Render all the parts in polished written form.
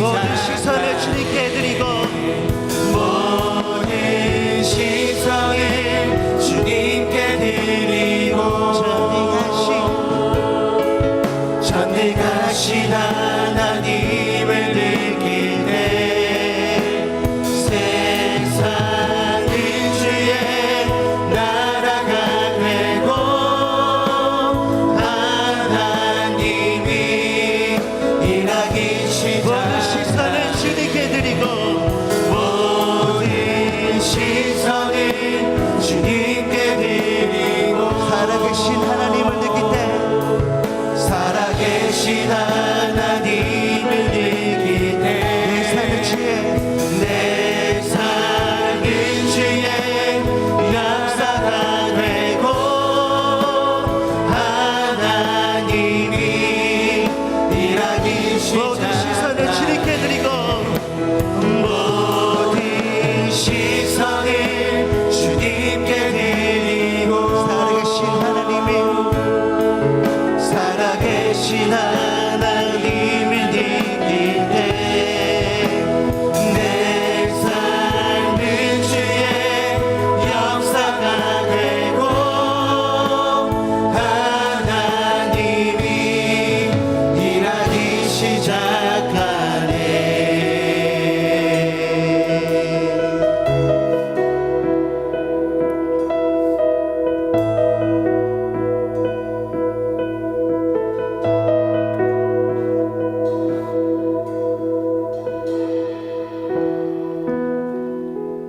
모든 시선을 주님께 드리고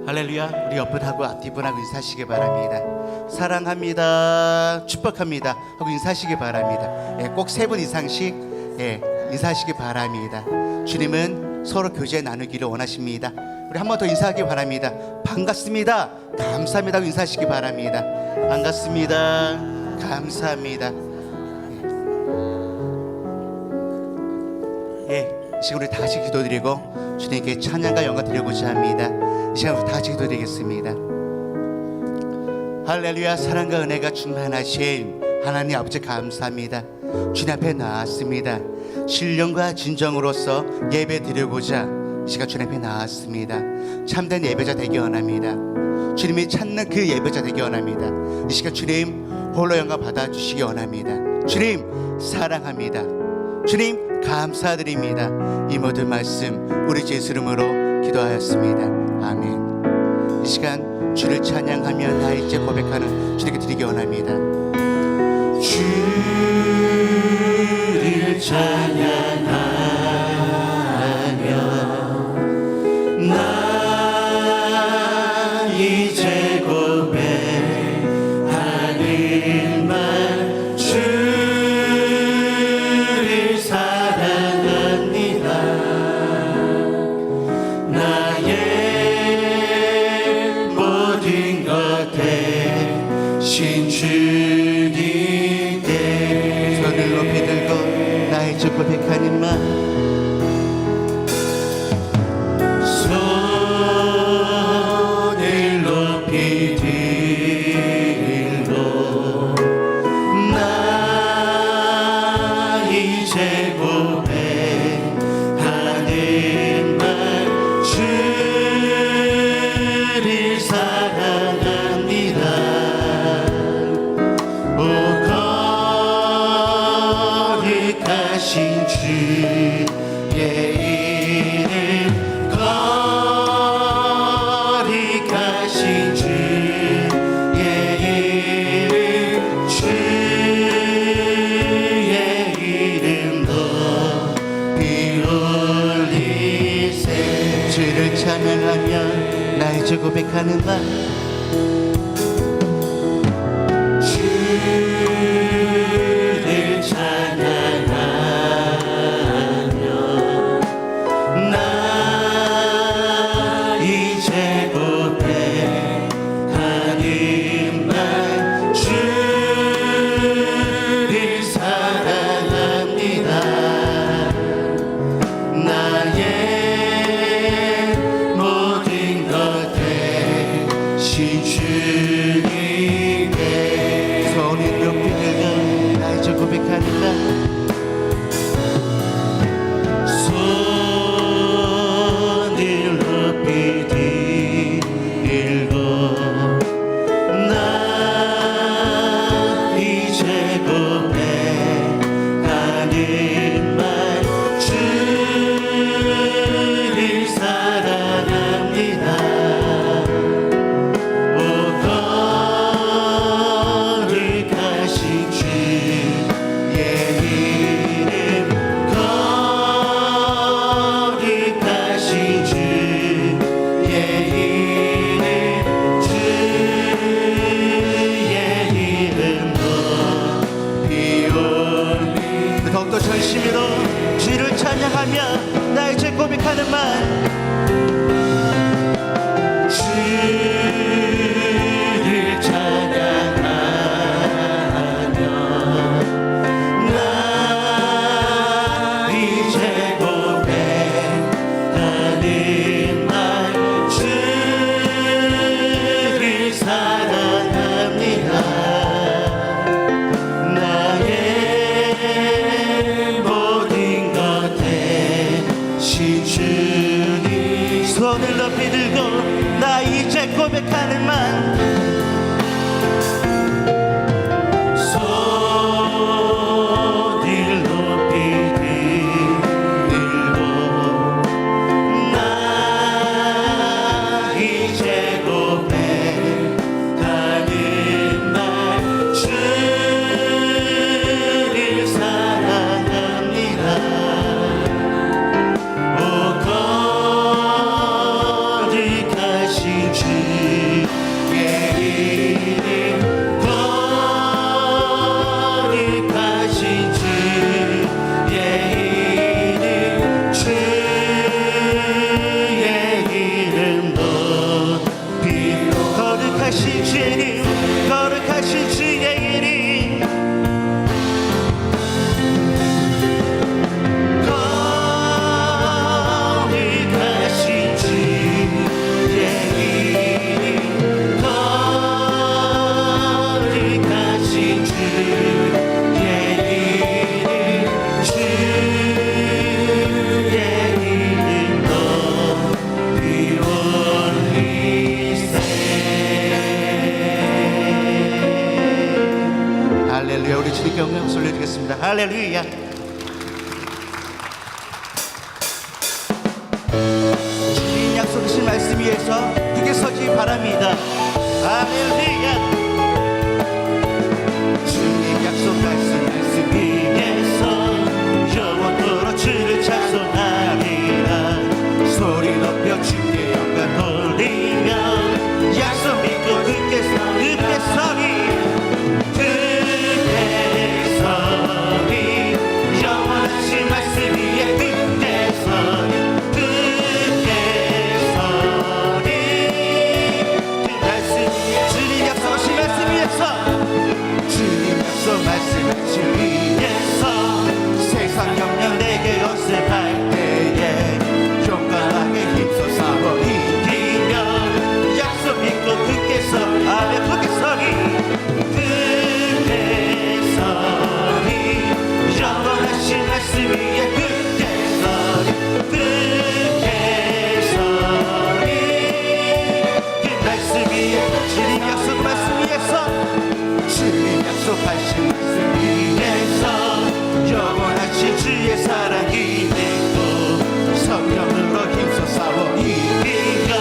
할렐루야. 우리 옆분하고 앞뒤분하고 인사하시기 바랍니다. 사랑합니다, 축복합니다 하고 인사하시기 바랍니다. 꼭 3분 이상씩 인사하시기 바랍니다. 주님은 서로 교제 나누기를 원하십니다. 우리 한 번 더 인사하기 바랍니다. 반갑습니다, 감사합니다 하고 인사하시기 바랍니다. 반갑습니다, 감사합니다. 이 시간 우리 다 같이 기도드리고 주님께 찬양과 영광 드리고자 합니다. 이 시간 우리 다 같이 기도드리겠습니다. 할렐루야. 사랑과 은혜가 충만하신 하나님 아버지 감사합니다. 주님 앞에 나왔습니다. 신령과 진정으로서 예배 드리고자 이 시간 주님 앞에 나왔습니다. 참된 예배자 되기 원합니다. 주님이 찾는 그 예배자 되기 원합니다. 이 시간 주님 홀로 영광 받아주시기 원합니다. 주님 사랑합니다. 주님 감사드립니다. 이 모든 말씀 우리 주 예수 이름으로 기도하였습니다. 아멘. 이 시간 주를 찬양하며 나의 죄 고백하는 주님께 드리기 원합니다. 주를 찬양하며 나 이제 고백하는 말 주를 사랑합니다. 나의 모든 것 대신 주기 때문에 손을 높이 들고 나의 주 고백하는 말 손을 높이 들고 나 이제 고백하는 말 주를 사랑합니다. 오 거룩하신 주의 이름 거룩하신 주의 이름 주의 이름 높이 올리세. 주를 찬양하며 나의 주 고백하는 말 주를 찬양하며 나 이제 고백하는 말 주를 사랑합니다. 나의 모든 것 대신 주님께 손이 높이 들고 나의 주 고백하는 날 손을 높이 들고 나 이제 고백하는 말 주를 사랑합니다. 오 거룩하신 주의 이름 거룩하신 주의 이름 주의 이름 높이 올리. 더욱더 전심으로 주를 찬양하며 나의 죄 고백하는 말 주를 찬양하며 나 이제 고백하는 말 주를 사랑합니다. 나의 모든 것 대신 주님 손을 높이 들고 나 이제 고백하는 말 손을 높이 들고 나 이제 고백하는 말 주를 사랑합니다. 오 거룩하신 주 우리 주님께 영광 올려드리겠습니다. 할렐루야. 주님 약속하신 말씀 위에서 크게 서지 바랍니다. 할렐루야. 주님 약속하신 말씀 위에서 영원토록 주를 찬송하리라. 소리 높여 주께 영광 돌리며 약속 믿고 굳게 서리 영원하신 말씀 위에 굳게 서리 그 말씀 위에 주님 약속하신 말씀 위에서 주님 약속 말씀 위에서 세상 영역 내게 연습할 때에 용감하게 힘써 싸워 이기며 약속 믿고 굳게 서 아멘 굳게 서리 영원하신 말씀 위에 굳게 서리 그 말씀 위에 주님 약속 말씀 위에서 주님 약속하신 말씀 위에서 영원하신 주의 사랑이 되고 성령으로 힘써 싸워 이기며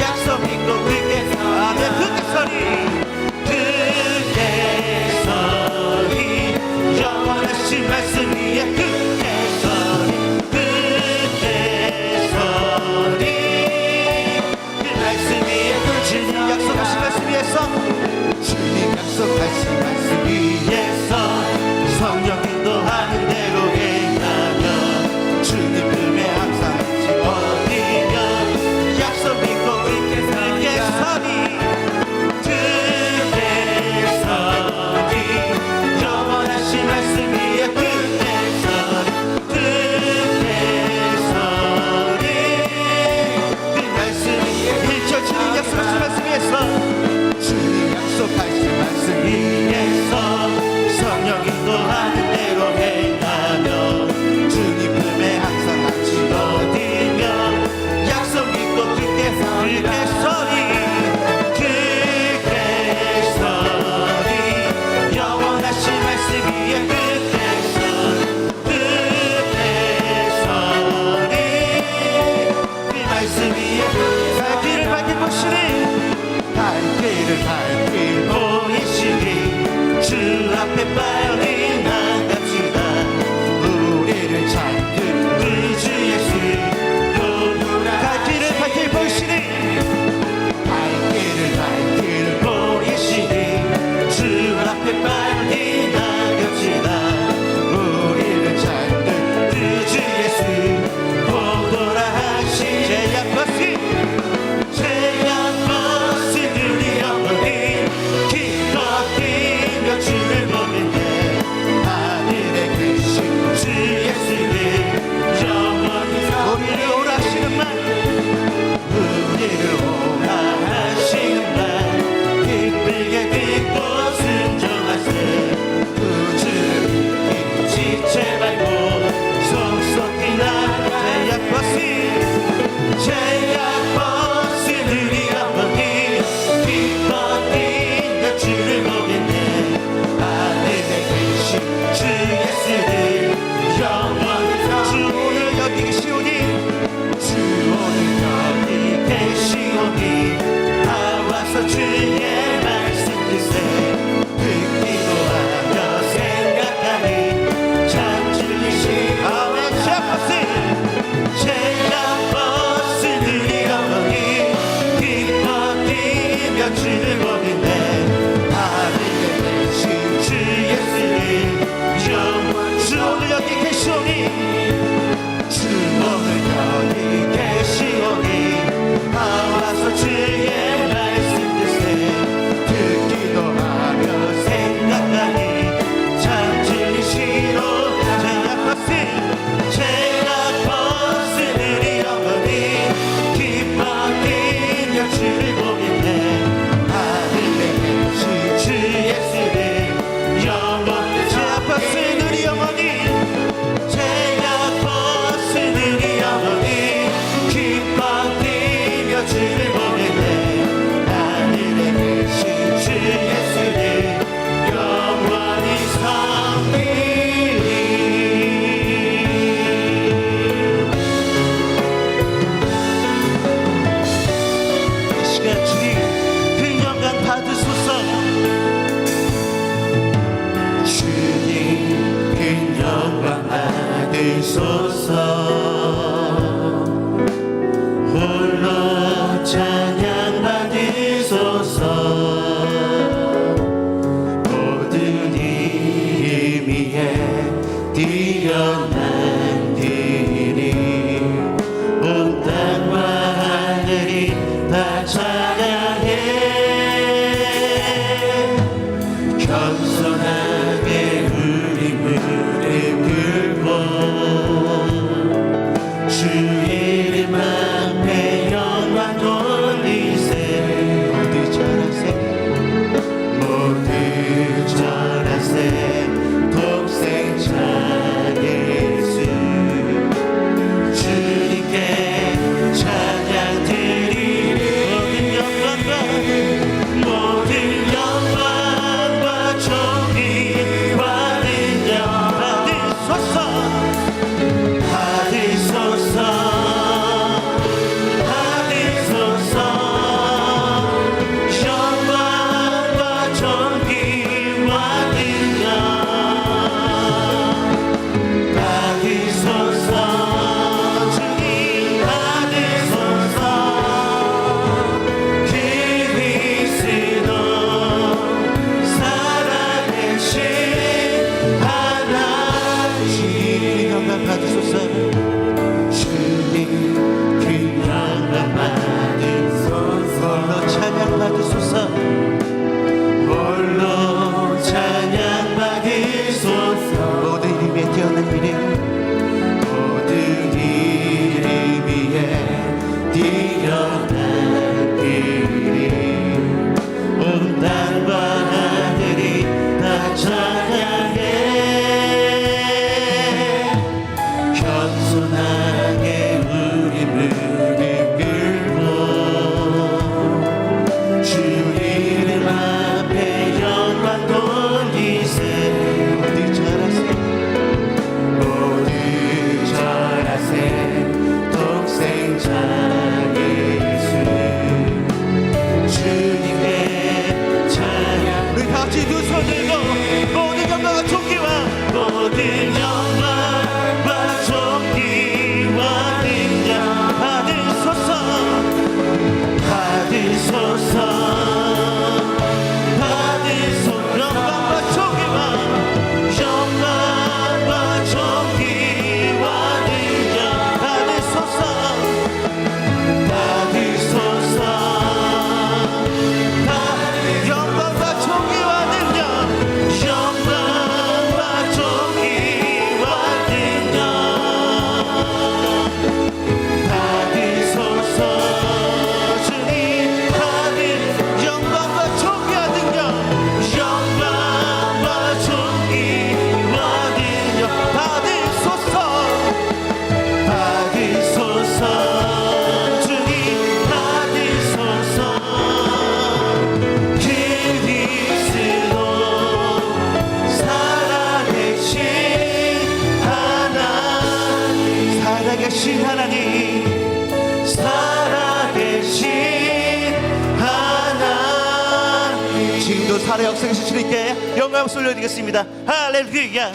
약속 믿고 굳게 서 아멘 굳게 서리 영원하신 말씀 위에 굳게 서리 그 말씀 위에 주님 약속하신 말씀 위에서 주님 약속하신 말씀 위에서 성령 인도하는 대로 행하며 주님 품에 항상 지워지며 약속 믿고 굳게 서리 영원하신 말씀 위에 굳게 서리 그 말씀 위에 일절 주님 약속하신 말씀 위에서 주님 약속하신 말씀 위에서 성령 인도하는 대로 행하며 주님 품에 항상 안치워지며 약속 믿고 굳게 서리 영원하신 말씀 위에 굳게 서리 그 말씀 위에 갈 길을 밝힐 보이시니 주 앞에 빨리 나갑시다. 우리를 찾는 우리 주 예수 갈 길을 밝힐 보이시니 주 앞에 빨리 나갑시다. 우리를 찾는 그 주 예수 보도라 하신 제약버스 들이 영원히 기뻐 뛰며 주를 보는데 하늘에 계신 주 예수를 영원히 우리를 오라 하시는 말 우리를 오라 하시는 말 기쁘게 듣고 순종하세 구주를 지체 말고 속속히 나가 제약버스들이 영원히 기뻐 뛰며 주를 보겠네. 하늘에 계신 주 예수를 영원히 주 오늘 여기 계시오니 주 오늘 여기 계시오니 나와서 주의 말씀 듣세 듣기도 하며 생각하니 참 즐기시 아멘. 제약버스들이 영원히 기뻐 뛰며 주를 보겠네. 하늘에 계신 주 예수를 영원히 주 오늘 여기 계시오니 주 오늘 여기 계시오니 나와서 주의 말씀 듣세 살아 역사하신 주님께 영광을 올려드리겠습니다. 할렐루야.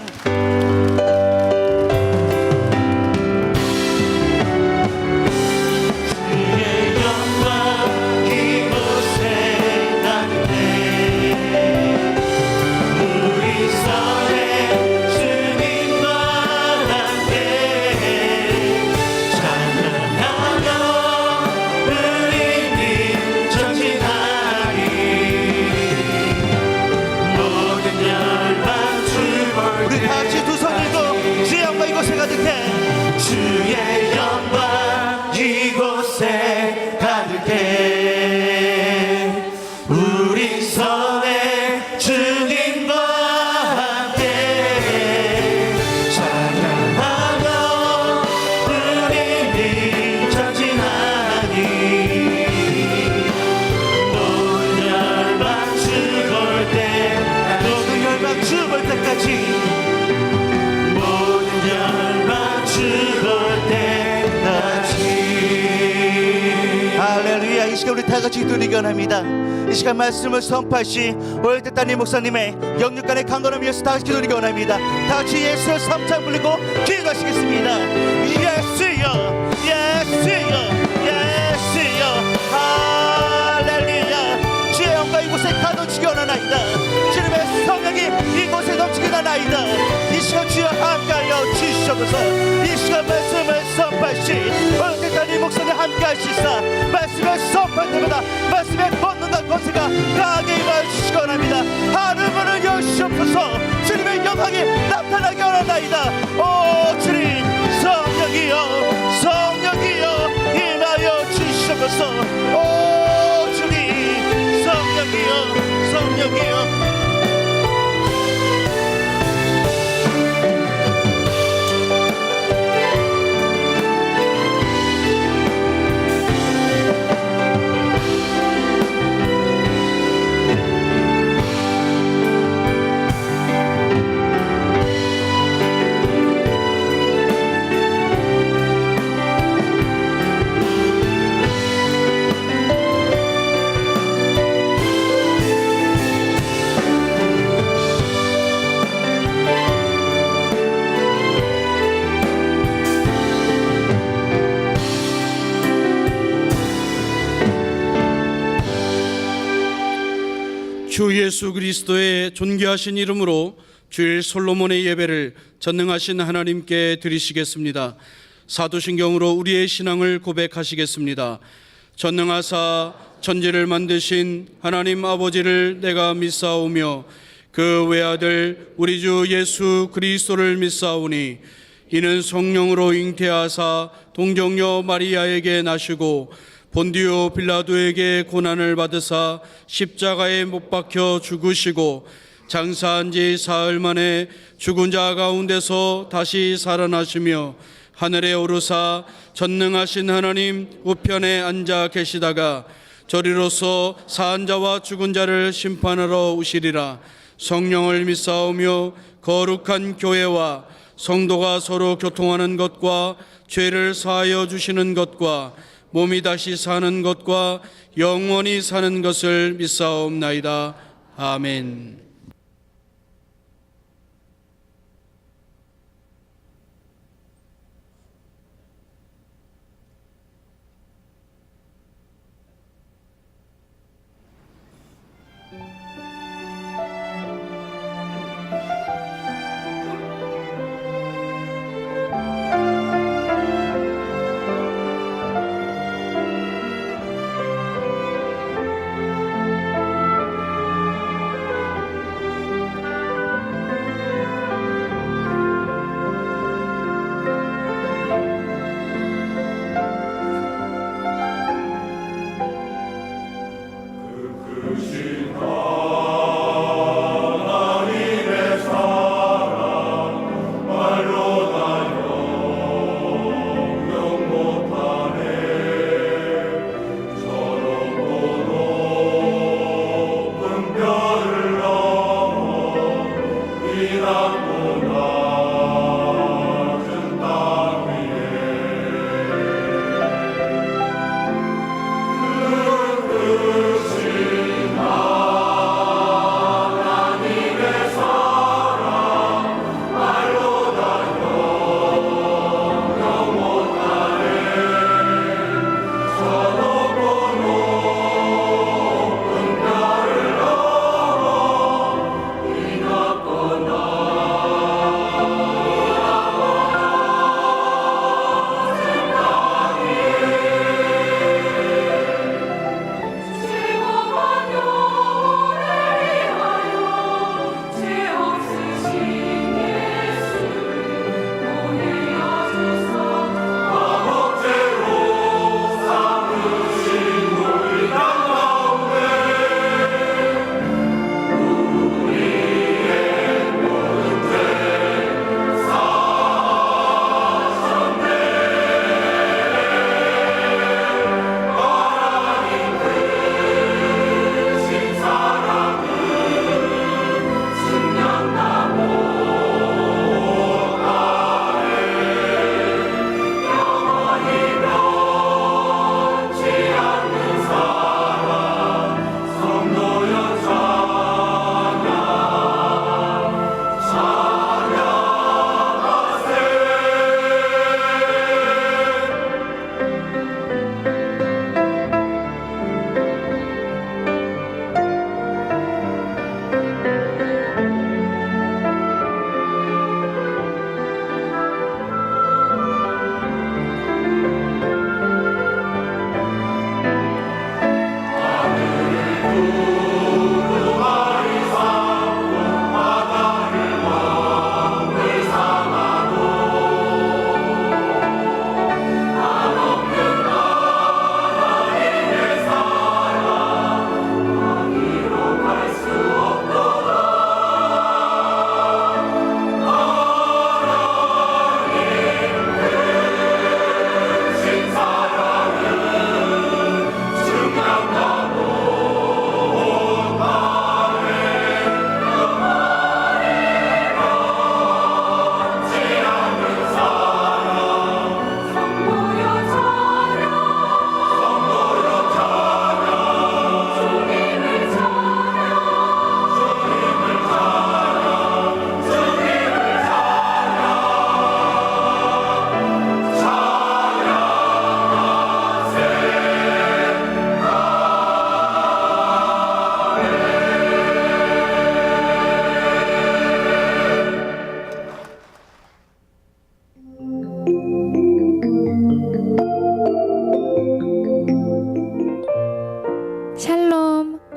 주의 영광 이곳에 가득해 우리 성에 주님과 함께 찬양하며 우리 전진하니 모든 열방 죽을 때 모든 열방 죽을 때까지 할렐루야. 이 시간 우리 다 같이 기도를 원합니다. 이 시간 말씀을 선포하신 오해태 따님 목사님의 영육간의 강건함을 위해서 다 같이 기도를 원합니다. 다 같이 예수를 3장 불리고 기도하시겠습니다. 예수여 예수여 예수여 할렐루야. 주의 영광 이곳에 가득히 원하나이다. 주님의 성령이 이곳에 넘치게 하나이다. 이 시간 주여 함께하여 주시옵소서. 이 시간 말씀을 선포하신 오해태 따님 목사님 함께하시사 말씀을 선포할 때마다 말씀의 권능과 권세가 강하게 임하여 주시기 원합니다. 하늘문을 여시옵소서. 주님의 영광이 나타나게 원하나이다. 오 주님 성령이여 성령이여 임하여 주시옵소서. 오 주님 성령이여 성령이여 주 예수 그리스도의 존귀하신 이름으로 주일 솔로몬의 예배를 전능하신 하나님께 드리시겠습니다. 사도신경으로 우리의 신앙을 고백하시겠습니다. 전능하사 천지를 만드신 하나님 아버지를 내가 믿사오며 그 외아들 우리 주 예수 그리스도를 믿사오니 이는 성령으로 잉태하사 동정녀 마리아에게 나시고 본디오 빌라도에게 고난을 받으사 십자가에 못 박혀 죽으시고 장사한 지 사흘 만에 죽은 자 가운데서 다시 살아나시며 하늘에 오르사 전능하신 하나님 우편에 앉아 계시다가 저리로서 사한 자와 죽은 자를 심판하러 오시리라. 성령을 믿사오며 거룩한 교회와 성도가 서로 교통하는 것과 죄를 사하여 주시는 것과 몸이 다시 사는 것과 영원히 사는 것을 믿사옵나이다. 아멘.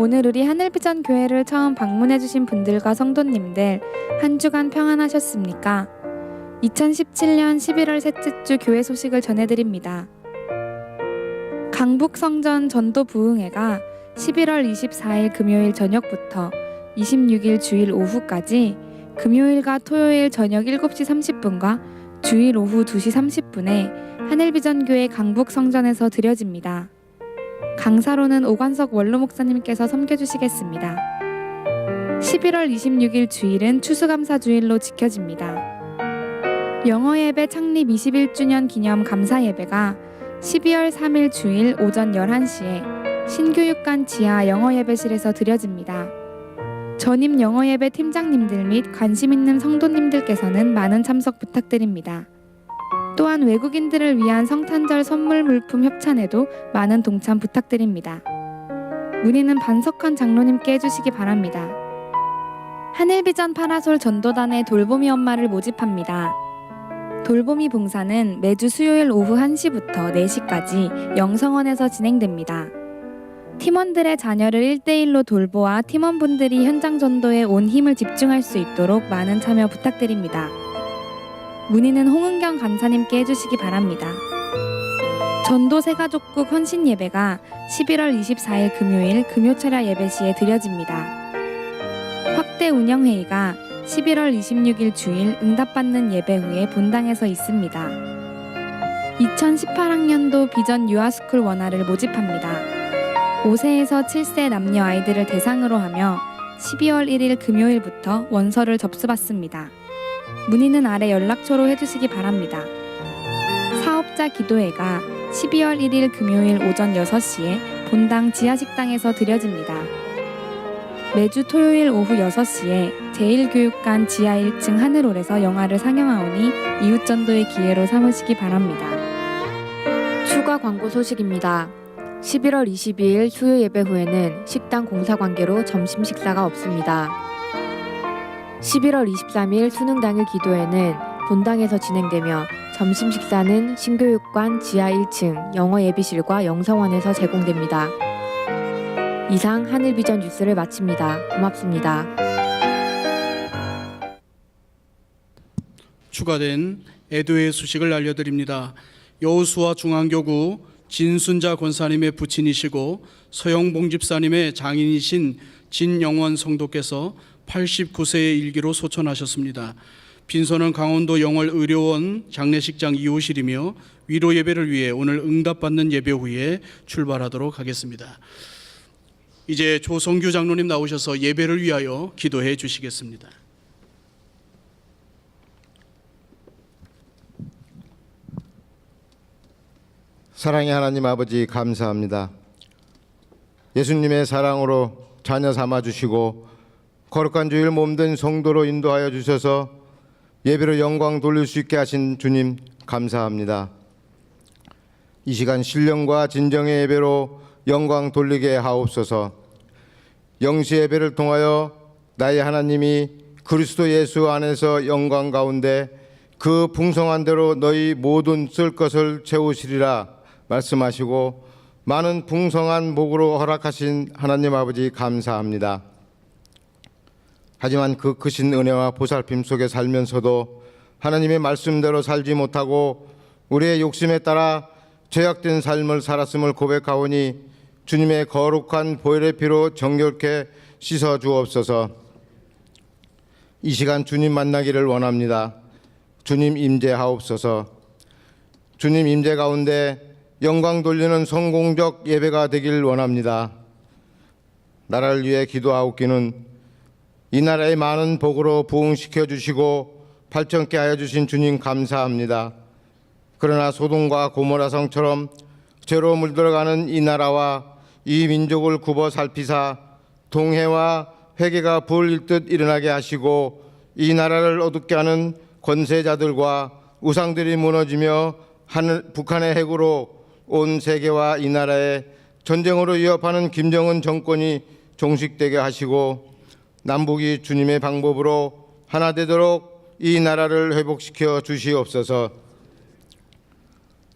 오늘 우리 하늘비전 교회를 처음 방문해주신 분들과 성도님들 한 주간 평안하셨습니까? 2017년 11월 셋째 주 교회 소식을 전해드립니다. 강북성전 전도 부흥회가 11월 24일 금요일 저녁부터 26일 주일 오후까지 금요일과 토요일 저녁 7시 30분과 주일 오후 2시 30분에 하늘비전교회 강북성전에서 드려집니다. 강사로는 오관석 원로 목사님께서 섬겨주시겠습니다. 11월 26일 주일은 추수감사 주일로 지켜집니다. 영어예배 창립 21주년 기념 감사예배가 12월 3일 주일 오전 11시에 신교육관 지하 영어예배실에서 드려집니다. 전임 영어예배 팀장님들 및 관심 있는 성도님들께서는 많은 참석 부탁드립니다. 또한 외국인들을 위한 성탄절 선물 물품 협찬에도 많은 동참 부탁드립니다. 문의는 반석환 장로님께 해주시기 바랍니다. 하늘비전 파라솔 전도단의 돌보미 엄마를 모집합니다. 돌보미 봉사는 매주 수요일 오후 1시부터 4시까지 영성원에서 진행됩니다. 팀원들의 자녀를 1대1로 돌보아 팀원분들이 현장 전도에 온 힘을 집중할 수 있도록 많은 참여 부탁드립니다. 문의는 홍은경 간사님께 해주시기 바랍니다. 전도 새가족국 헌신 예배가 11월 24일 금요일 금요철야 예배 시에 드려집니다. 확대 운영회의가 11월 26일 주일 응답받는 예배 후에 본당에서 있습니다. 2018학년도 비전 유아스쿨 원아를 모집합니다. 5세에서 7세 남녀 아이들을 대상으로 하며 12월 1일 금요일부터 원서를 접수받습니다. 문의는 아래 연락처로 해주시기 바랍니다. 사업자 기도회가 12월 1일 금요일 오전 6시에 본당 지하식당에서 드려집니다. 매주 토요일 오후 6시에 제1교육관 지하 1층 하늘홀에서 영화를 상영하오니 이웃전도의 기회로 삼으시기 바랍니다. 추가 광고 소식입니다. 11월 22일 수요 예배 후에는 식당 공사 관계로 점심 식사가 없습니다. 11월 23일 수능당일 기도회는 본당에서 진행되며 점심 식사는 신교육관 지하 1층 영어 예비실과 영성원에서 제공됩니다. 이상 하늘비전 뉴스를 마칩니다. 고맙습니다. 추가된 애도의 소식을 알려드립니다. 여호수아 중앙교구 진순자 권사님의 부친이시고 서영봉 집사님의 장인이신 진영원 성도께서 89세의 일기로 소천하셨습니다. 빈소는 강원도 영월의료원 장례식장 2호실이며 위로 예배를 위해 오늘 응답받는 예배 후에 출발하도록 하겠습니다. 이제 조성규 장로님 나오셔서 예배를 위하여 기도해 주시겠습니다. 사랑의 하나님 아버지 감사합니다. 예수님의 사랑으로 자녀 삼아주시고 거룩한 주일 몸된 성도로 인도하여 주셔서 예배로 영광 돌릴 수 있게 하신 주님 감사합니다. 이 시간 신령과 진정의 예배로 영광 돌리게 하옵소서. 영시 예배를 통하여 나의 하나님이 그리스도 예수 안에서 영광 가운데 그 풍성한 대로 너희 모든 쓸 것을 채우시리라 말씀하시고 많은 풍성한 복으로 허락하신 하나님 아버지 감사합니다. 하지만 그 크신 은혜와 보살핌 속에 살면서도 하나님의 말씀대로 살지 못하고 우리의 욕심에 따라 죄악된 삶을 살았음을 고백하오니 주님의 거룩한 보혈의 피로 정결케 씻어 주옵소서. 이 시간 주님 만나기를 원합니다. 주님 임재하옵소서. 주님 임재 가운데 영광 돌리는 성공적 예배가 되길 원합니다. 나라를 위해 기도하옵기는 이 나라의 많은 복으로 부흥시켜 주시고 발전케 하여 주신 주님 감사합니다. 그러나 소돔과 고모라 성처럼 죄로 물들어가는 이 나라와 이 민족을 굽어 살피사 동해와 회개가 불일 듯 일어나게 하시고 이 나라를 어둡게 하는 권세자들과 우상들이 무너지며 북한의 핵으로 온 세계와 이 나라에 전쟁으로 위협하는 김정은 정권이 종식되게 하시고 남북이 주님의 방법으로 하나 되도록 이 나라를 회복시켜 주시옵소서.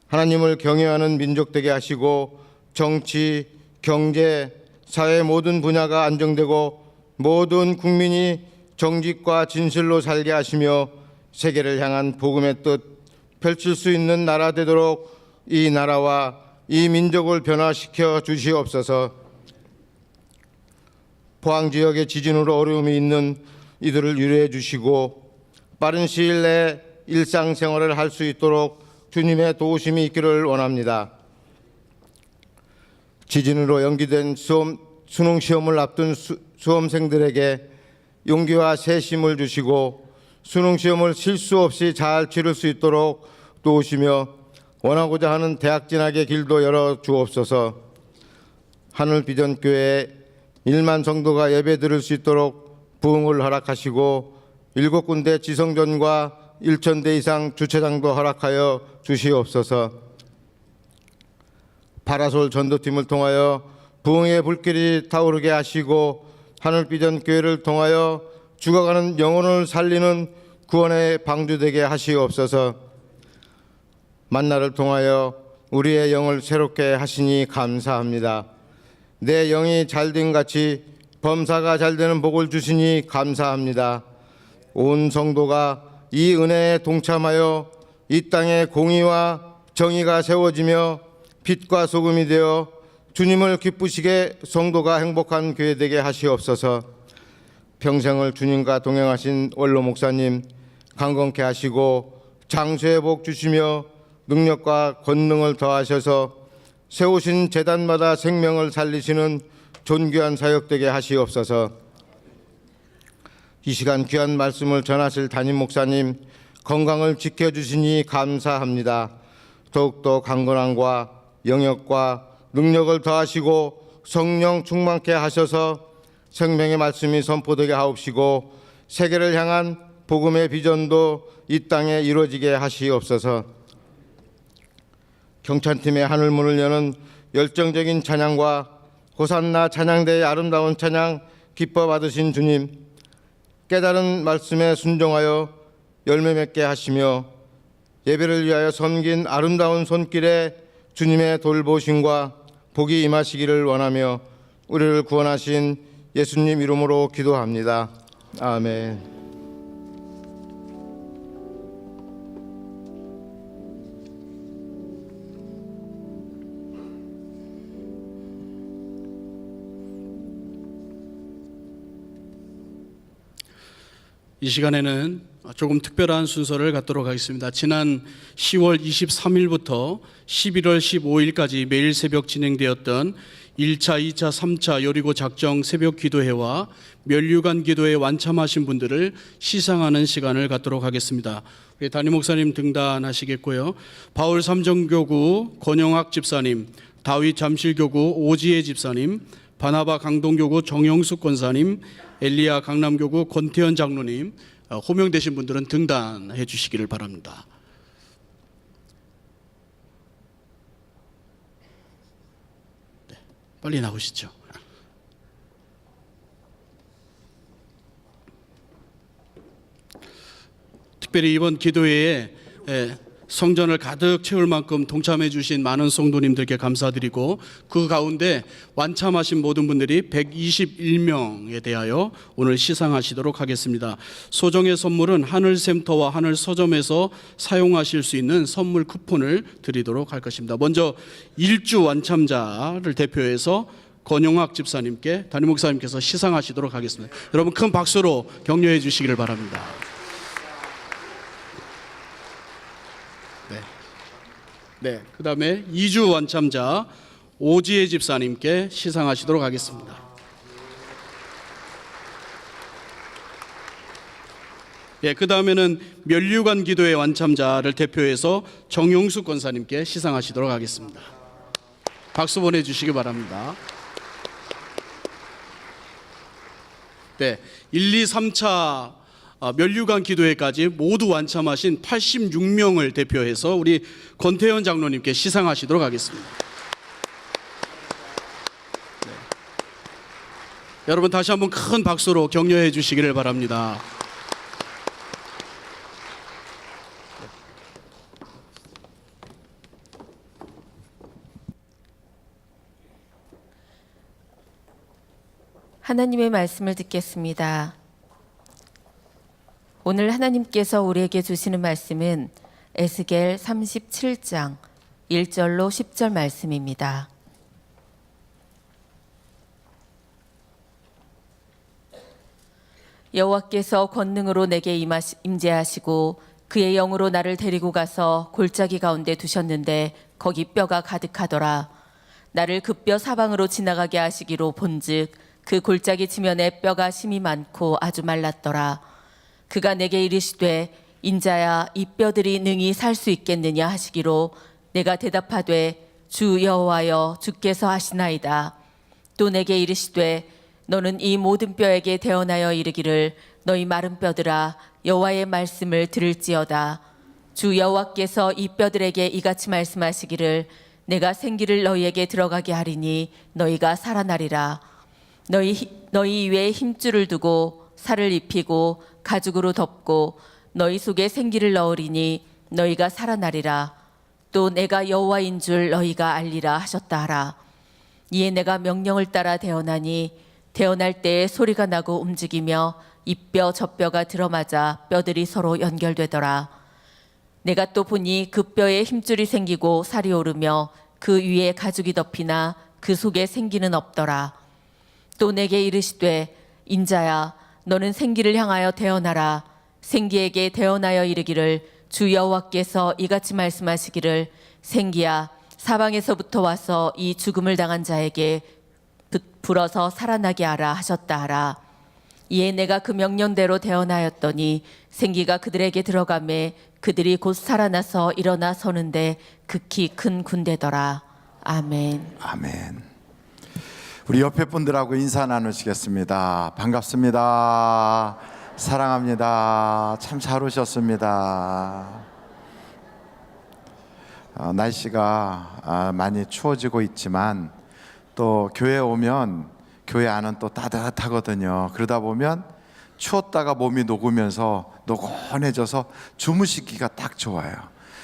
하나님을 경외하는 민족 되게 하시고 정치, 경제, 사회 모든 분야가 안정되고 모든 국민이 정직과 진실로 살게 하시며 세계를 향한 복음의 뜻 펼칠 수 있는 나라 되도록 이 나라와 이 민족을 변화시켜 주시옵소서. 포항 지역의 지진으로 어려움이 있는 이들을 위로해 주시고 빠른 시일 내에 일상생활을 할 수 있도록 주님의 도우심이 있기를 원합니다. 지진으로 연기된 수능 시험을 앞둔 수험생들에게 용기와 새심을 주시고 수능 시험을 실수 없이 잘 치를 수 있도록 도우시며 원하고자 하는 대학 진학의 길도 열어 주옵소서. 하늘비전교회에 1만 성도가 예배 드릴 수 있도록 부흥을 허락하시고 7군데 지성전과 1,000대 이상 주차장도 허락하여 주시옵소서. 파라솔 전도팀을 통하여 부흥의 불길이 타오르게 하시고 하늘비전 교회를 통하여 죽어가는 영혼을 살리는 구원의 방주되게 하시옵소서. 만나를 통하여 우리의 영을 새롭게 하시니 감사합니다. 내 영이 잘된 같이 범사가 잘되는 복을 주시니 감사합니다. 온 성도가 이 은혜에 동참하여 이 땅에 공의와 정의가 세워지며 빛과 소금이 되어 주님을 기쁘시게 성도가 행복한 교회 되게 하시옵소서. 평생을 주님과 동행하신 원로 목사님 강건케 하시고 장수의 복 주시며 능력과 권능을 더하셔서 세우신 제단마다 생명을 살리시는 존귀한 사역 되게 하시옵소서. 이 시간 귀한 말씀을 전하실 담임 목사님 건강을 지켜주시니 감사합니다. 더욱더 강건함과 영역과 능력을 더하시고 성령 충만케 하셔서 생명의 말씀이 선포되게 하옵시고 세계를 향한 복음의 비전도 이 땅에 이루어지게 하시옵소서. 경찬팀의 하늘문을 여는 열정적인 찬양과 호산나 찬양대의 아름다운 찬양 기뻐 받으신 주님, 깨달은 말씀에 순종하여 열매 맺게 하시며 예배를 위하여 섬긴 아름다운 손길에 주님의 돌보심과 복이 임하시기를 원하며 우리를 구원하신 예수님 이름으로 기도합니다. 아멘. 이 시간에는 조금 특별한 순서를 갖도록 하겠습니다. 지난 10월 23일부터 11월 15일까지 매일 새벽 진행되었던 1차, 2차, 3차 여리고 작정 새벽 기도회와 면류관 기도에 완참하신 분들을 시상하는 시간을 갖도록 하겠습니다. 우리 담임 목사님 등단하시겠고요. 바울 삼정교구 권영학 집사님, 다윗 잠실교구 오지혜 집사님, 바나바 강동교구 정영숙 권사님, 엘리야 강남교구 권태현 장로님, 호명되신 분들은 등단해 주시기를 바랍니다. 네, 빨리 나오시죠. 특별히 이번 기도회에 성전을 가득 채울 만큼 동참해 주신 많은 성도님들께 감사드리고 그 가운데 완참하신 모든 분들이 121명에 대하여 오늘 시상하시도록 하겠습니다. 소정의 선물은 하늘샘터와 하늘서점에서 사용하실 수 있는 선물 쿠폰을 드리도록 할 것입니다. 먼저 일주 완참자를 대표해서 권용학 집사님께 담임 목사님께서 시상하시도록 하겠습니다. 여러분 큰 박수로 격려해 주시기를 바랍니다. 네, 그 다음에 2주 완참자 오지혜 집사님께 시상하시도록 하겠습니다. 예, 그 다음에는 면류관 기도의 완참자를 대표해서 정용숙 권사님께 시상하시도록 하겠습니다. 박수 보내주시기 바랍니다. 네, 1, 2, 3차 면류관 기도회까지 모두 완참하신 86명을 대표해서 우리 권태현 장로님께 시상하시도록 하겠습니다. 네. 여러분 다시 한번 큰 박수로 격려해 주시기를 바랍니다. 하나님의 말씀을 듣겠습니다. 오늘 하나님께서 우리에게 주시는 말씀은 에스겔 37장 1절로 10절 말씀입니다. 여호와께서 권능으로 내게 임재하시고 그의 영으로 나를 데리고 가서 골짜기 가운데 두셨는데 거기 뼈가 가득하더라. 나를 그 뼈 사방으로 지나가게 하시기로 본즉 그 골짜기 지면에 뼈가 심이 많고 아주 말랐더라. 그가 내게 이르시되 인자야 이 뼈들이 능히 살 수 있겠느냐 하시기로 내가 대답하되 주 여호와여 주께서 하시나이다. 또 내게 이르시되 너는 이 모든 뼈에게 대언하여 이르기를 너희 마른 뼈들아 여호와의 말씀을 들을지어다. 주 여호와께서 이 뼈들에게 이같이 말씀하시기를 내가 생기를 너희에게 들어가게 하리니 너희가 살아나리라. 너희 위에 힘줄을 두고 살을 입히고 가죽으로 덮고 너희 속에 생기를 넣으리니 너희가 살아나리라. 또 내가 여호와인 줄 너희가 알리라 하셨다 하라. 이에 내가 명령을 따라 대언하니 대언할 때에 소리가 나고 움직이며 이 뼈 저 뼈가 들어맞아 뼈들이 서로 연결되더라. 내가 또 보니 그 뼈에 힘줄이 생기고 살이 오르며 그 위에 가죽이 덮이나 그 속에 생기는 없더라. 또 내게 이르시되 인자야 너는 생기를 향하여 대언하라. 생기에게 대언하여 이르기를 주 여호와께서 이같이 말씀하시기를 생기야 사방에서부터 와서 이 죽음을 당한 자에게 불어서 살아나게 하라 하셨다 하라. 이에 내가 그 명령대로 대언하였더니 생기가 그들에게 들어가매 그들이 곧 살아나서 일어나 서는데 극히 큰 군대더라. 아멘. 아멘. 우리 옆에 분들하고 인사 나누시겠습니다. 반갑습니다. 사랑합니다. 참 잘 오셨습니다. 날씨가 많이 추워지고 있지만 또 교회 오면 교회 안은 또 따뜻하거든요. 그러다 보면 추웠다가 몸이 녹으면서 노곤해져서 주무시기가 딱 좋아요.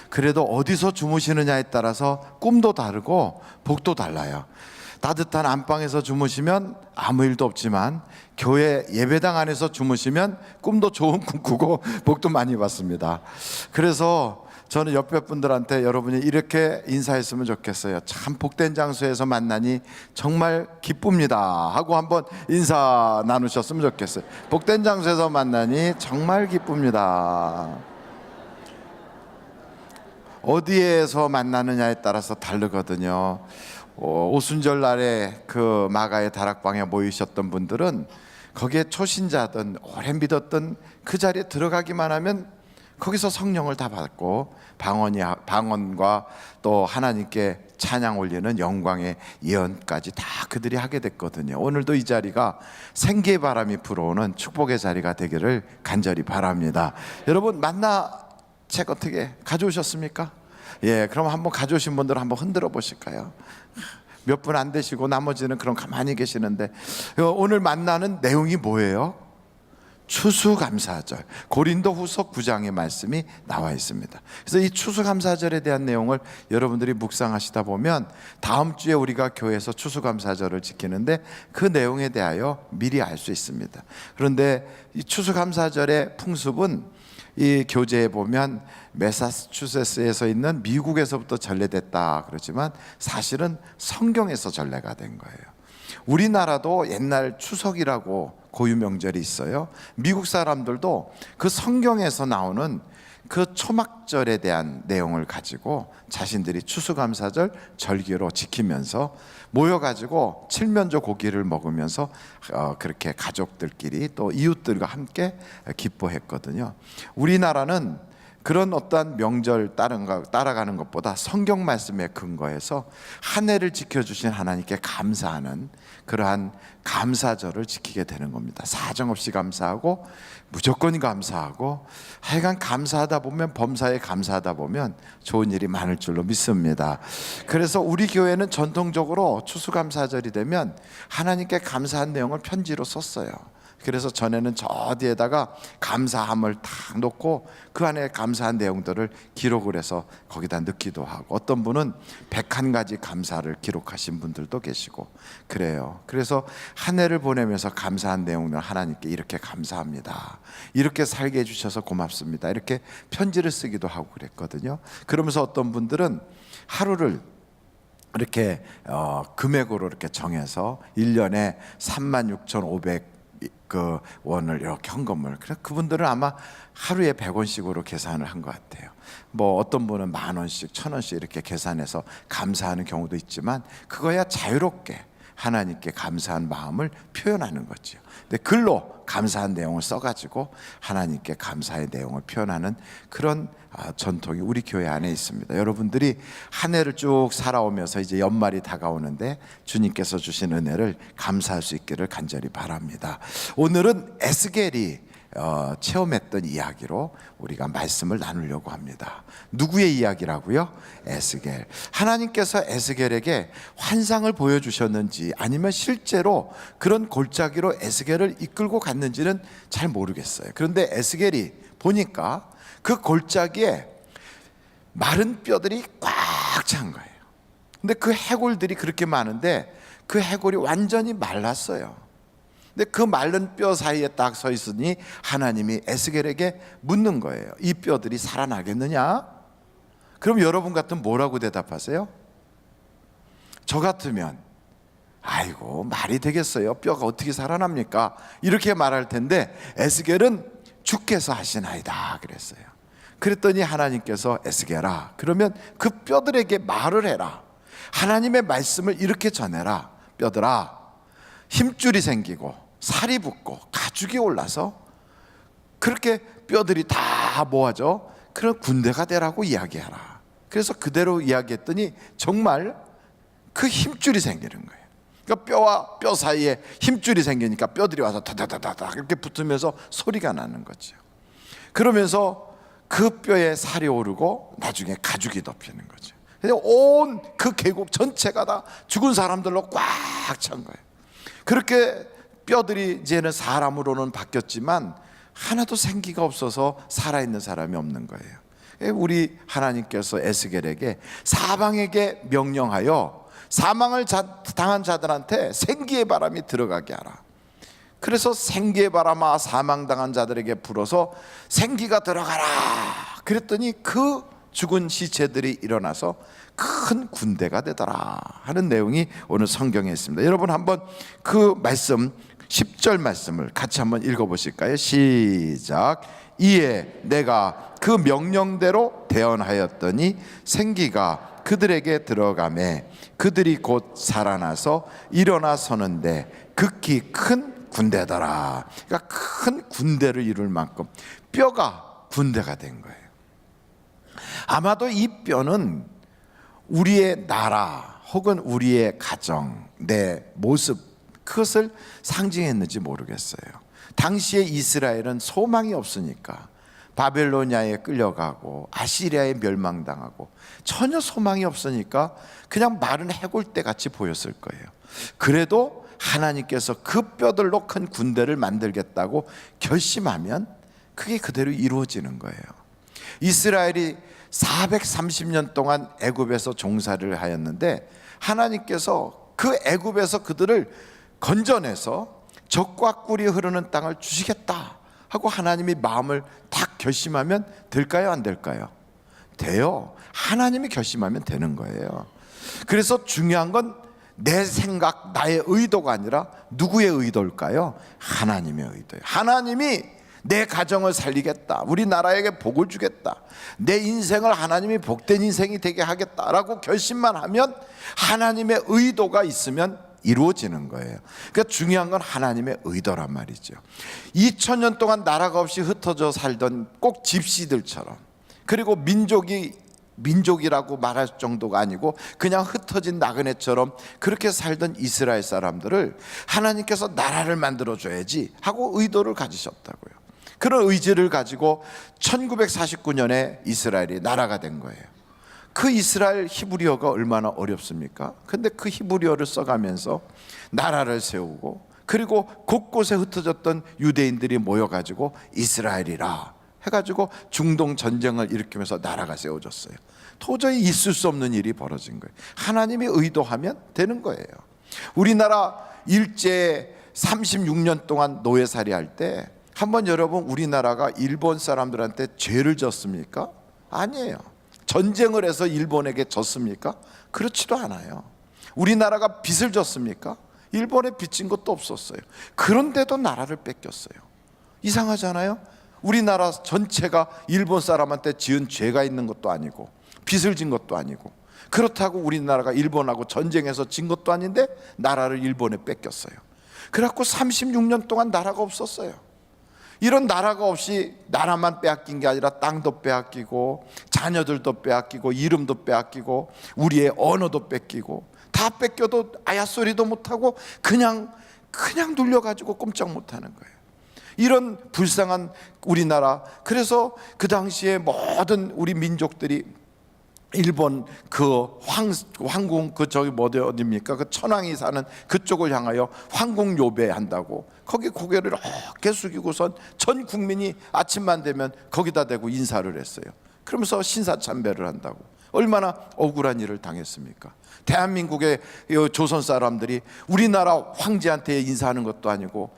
그래도 어디서 주무시느냐에 따라서 꿈도 다르고 복도 달라요. 따뜻한 안방에서 주무시면 아무 일도 없지만 교회 예배당 안에서 주무시면 꿈도 좋은 꿈 꾸고 복도 많이 받습니다. 그래서 저는 옆에 분들한테 여러분이 이렇게 인사했으면 좋겠어요. 참 복된 장소에서 만나니 정말 기쁩니다 하고 한번 인사 나누셨으면 좋겠어요. 복된 장소에서 만나니 정말 기쁩니다. 어디에서 만나느냐에 따라서 다르거든요. 오순절 날에 그 마가의 다락방에 모이셨던 분들은 거기에 초신자든 오래 믿었던 그 자리에 들어가기만 하면 거기서 성령을 다 받고 방언과 또 하나님께 찬양 올리는 영광의 예언까지 다 그들이 하게 됐거든요. 오늘도 이 자리가 생기의 바람이 불어오는 축복의 자리가 되기를 간절히 바랍니다. 여러분 만나책 어떻게 가져오셨습니까? 예, 그럼 한번 가져오신 분들 한번 흔들어 보실까요? 몇 분 안 되시고 나머지는 그럼 가만히 계시는데 오늘 만나는 내용이 뭐예요? 추수감사절, 고린도후서 9장의 말씀이 나와 있습니다. 그래서 이 추수감사절에 대한 내용을 여러분들이 묵상하시다 보면 다음 주에 우리가 교회에서 추수감사절을 지키는데 그 내용에 대하여 미리 알 수 있습니다. 그런데 이 추수감사절의 풍습은 이 교재에 보면 매사추세츠에서 있는 미국에서부터 전래됐다 그러지만 사실은 성경에서 전래가 된 거예요. 우리나라도 옛날 추석이라고 고유 명절이 있어요. 미국 사람들도 그 성경에서 나오는 그 초막절에 대한 내용을 가지고 자신들이 추수감사절 절기로 지키면서 모여가지고 칠면조 고기를 먹으면서 그렇게 가족들끼리 또 이웃들과 함께 기뻐했거든요. 우리나라는 그런 어떠한 명절 따라가는 것보다 성경 말씀에 근거해서 한 해를 지켜주신 하나님께 감사하는 그러한 감사절을 지키게 되는 겁니다. 사정없이 감사하고 무조건 감사하고 하여간 감사하다 보면 범사에 감사하다 보면 좋은 일이 많을 줄로 믿습니다. 그래서 우리 교회는 전통적으로 추수감사절이 되면 하나님께 감사한 내용을 편지로 썼어요. 그래서 전에는 저 뒤에다가 감사함을 탁 놓고 그 안에 감사한 내용들을 기록을 해서 거기다 넣기도 하고, 어떤 분은 101가지 감사를 기록하신 분들도 계시고 그래요. 그래서 한 해를 보내면서 감사한 내용을 하나님께 이렇게 감사합니다, 이렇게 살게 해주셔서 고맙습니다, 이렇게 편지를 쓰기도 하고 그랬거든요. 그러면서 어떤 분들은 하루를 이렇게 금액으로 이렇게 정해서 1년에 36,500 그 원을 이렇게 헌금을, 그래 그분들은 아마 하루에 100원씩으로 계산을 한 것 같아요. 뭐 어떤 분은 10,000원씩 1,000원씩 이렇게 계산해서 감사하는 경우도 있지만, 그거야 자유롭게 하나님께 감사한 마음을 표현하는 거죠. 근데 글로 감사한 내용을 써가지고 하나님께 감사의 내용을 표현하는 그런 전통이 우리 교회 안에 있습니다. 여러분들이 한 해를 쭉 살아오면서 이제 연말이 다가오는데 주님께서 주신 은혜를 감사할 수 있기를 간절히 바랍니다. 오늘은 에스겔이 체험했던 이야기로 우리가 말씀을 나누려고 합니다. 누구의 이야기라고요? 에스겔. 하나님께서 에스겔에게 환상을 보여주셨는지 아니면 실제로 그런 골짜기로 에스겔을 이끌고 갔는지는 잘 모르겠어요. 그런데 에스겔이 보니까 그 골짜기에 마른 뼈들이 꽉 찬 거예요. 근데 그 해골들이 그렇게 많은데 그 해골이 완전히 말랐어요. 근데 그 마른 뼈 사이에 딱 서 있으니 하나님이 에스겔에게 묻는 거예요. 이 뼈들이 살아나겠느냐? 그럼 여러분 같으면 뭐라고 대답하세요? 저 같으면 아이고 말이 되겠어요, 뼈가 어떻게 살아납니까? 이렇게 말할 텐데 에스겔은 주께서 하시나이다 그랬어요. 그랬더니 하나님께서 에스겔아, 그러면 그 뼈들에게 말을 해라. 하나님의 말씀을 이렇게 전해라. 뼈들아, 힘줄이 생기고 살이 붙고 가죽이 올라서 그렇게 뼈들이 다 모아져 그런 군대가 되라고 이야기하라. 그래서 그대로 이야기했더니 정말 그 힘줄이 생기는 거예요. 그러니까 뼈와 뼈 사이에 힘줄이 생기니까 뼈들이 와서 다다다다다 이렇게 붙으면서 소리가 나는 거죠. 그러면서 그 뼈에 살이 오르고 나중에 가죽이 덮이는 거죠. 온 그 계곡 전체가 다 죽은 사람들로 꽉 찬 거예요. 그렇게 뼈들이 이제는 사람으로는 바뀌었지만 하나도 생기가 없어서 살아있는 사람이 없는 거예요. 우리 하나님께서 에스겔에게 사방에게 명령하여 사망을 당한 자들한테 생기의 바람이 들어가게 하라. 그래서 생기의 바람아 사망당한 자들에게 불어서 생기가 들어가라. 그랬더니 그 죽은 시체들이 일어나서 큰 군대가 되더라 하는 내용이 오늘 성경에 있습니다. 여러분 한번 그 말씀 10절 말씀을 같이 한번 읽어보실까요? 시작. 이에 내가 그 명령대로 대언하였더니 생기가 그들에게 들어가매 그들이 곧 살아나서 일어나 서는데 극히 큰 군대더라. 그러니까 큰 군대를 이룰 만큼 뼈가 군대가 된 거예요. 아마도 이 뼈는 우리의 나라 혹은 우리의 가정, 내 모습, 그것을 상징했는지 모르겠어요. 당시에 이스라엘은 소망이 없으니까 바벨로니아에 끌려가고 아시리아에 멸망당하고 전혀 소망이 없으니까 그냥 마른 해골대 같이 보였을 거예요. 그래도 하나님께서 그 뼈들로 큰 군대를 만들겠다고 결심하면 그게 그대로 이루어지는 거예요. 이스라엘이 430년 동안 애굽에서 종살이를 하였는데 하나님께서 그 애굽에서 그들을 건져내서 젖과 꿀이 흐르는 땅을 주시겠다 하고 하나님이 마음을 딱 결심하면 될까요? 안 될까요? 돼요. 하나님이 결심하면 되는 거예요. 그래서 중요한 건 내 생각, 나의 의도가 아니라 누구의 의도일까요? 하나님의 의도예요. 하나님이 내 가정을 살리겠다, 우리나라에게 복을 주겠다, 내 인생을 하나님이 복된 인생이 되게 하겠다라고 결심만 하면 하나님의 의도가 있으면 이루어지는 거예요. 그러니까 중요한 건 하나님의 의도란 말이죠. 2000년 동안 나라가 없이 흩어져 살던 꼭 집시들처럼, 그리고 민족이라고 말할 정도가 아니고 그냥 흩어진 나그네처럼 그렇게 살던 이스라엘 사람들을 하나님께서 나라를 만들어줘야지 하고 의도를 가지셨다고요. 그런 의지를 가지고 1949년에 이스라엘이 나라가 된 거예요. 그 이스라엘 히브리어가 얼마나 어렵습니까? 근데 그 히브리어를 써가면서 나라를 세우고 그리고 곳곳에 흩어졌던 유대인들이 모여가지고 이스라엘이라 해가지고 중동 전쟁을 일으키면서 나라가 세워졌어요. 도저히 있을 수 없는 일이 벌어진 거예요. 하나님이 의도하면 되는 거예요. 우리나라 일제 36년 동안 노예살이 할 때 한번 여러분 우리나라가 일본 사람들한테 죄를 졌습니까? 아니에요. 전쟁을 해서 일본에게 졌습니까? 그렇지도 않아요. 우리나라가 빚을 졌습니까? 일본에 빚진 것도 없었어요. 그런데도 나라를 뺏겼어요. 이상하잖아요. 우리나라 전체가 일본 사람한테 지은 죄가 있는 것도 아니고 빚을 진 것도 아니고, 그렇다고 우리나라가 일본하고 전쟁해서 진 것도 아닌데 나라를 일본에 뺏겼어요. 그래갖고 36년 동안 나라가 없었어요. 이런 나라가 없이 나라만 빼앗긴 게 아니라 땅도 빼앗기고 자녀들도 빼앗기고 이름도 빼앗기고 우리의 언어도 뺏기고, 다 뺏겨도 아야 소리도 못하고 그냥 눌려가지고 꼼짝 못하는 거예요. 이런 불쌍한 우리나라. 그래서 그 당시에 모든 우리 민족들이 일본 그 황궁 그 저기 어디입니까? 그 천황이 사는 그쪽을 향하여 황궁 요배한다고 거기 고개를 이렇게 숙이고선 전 국민이 아침만 되면 거기다 대고 인사를 했어요. 그러면서 신사참배를 한다고. 얼마나 억울한 일을 당했습니까? 대한민국의 조선 사람들이 우리나라 황제한테 인사하는 것도 아니고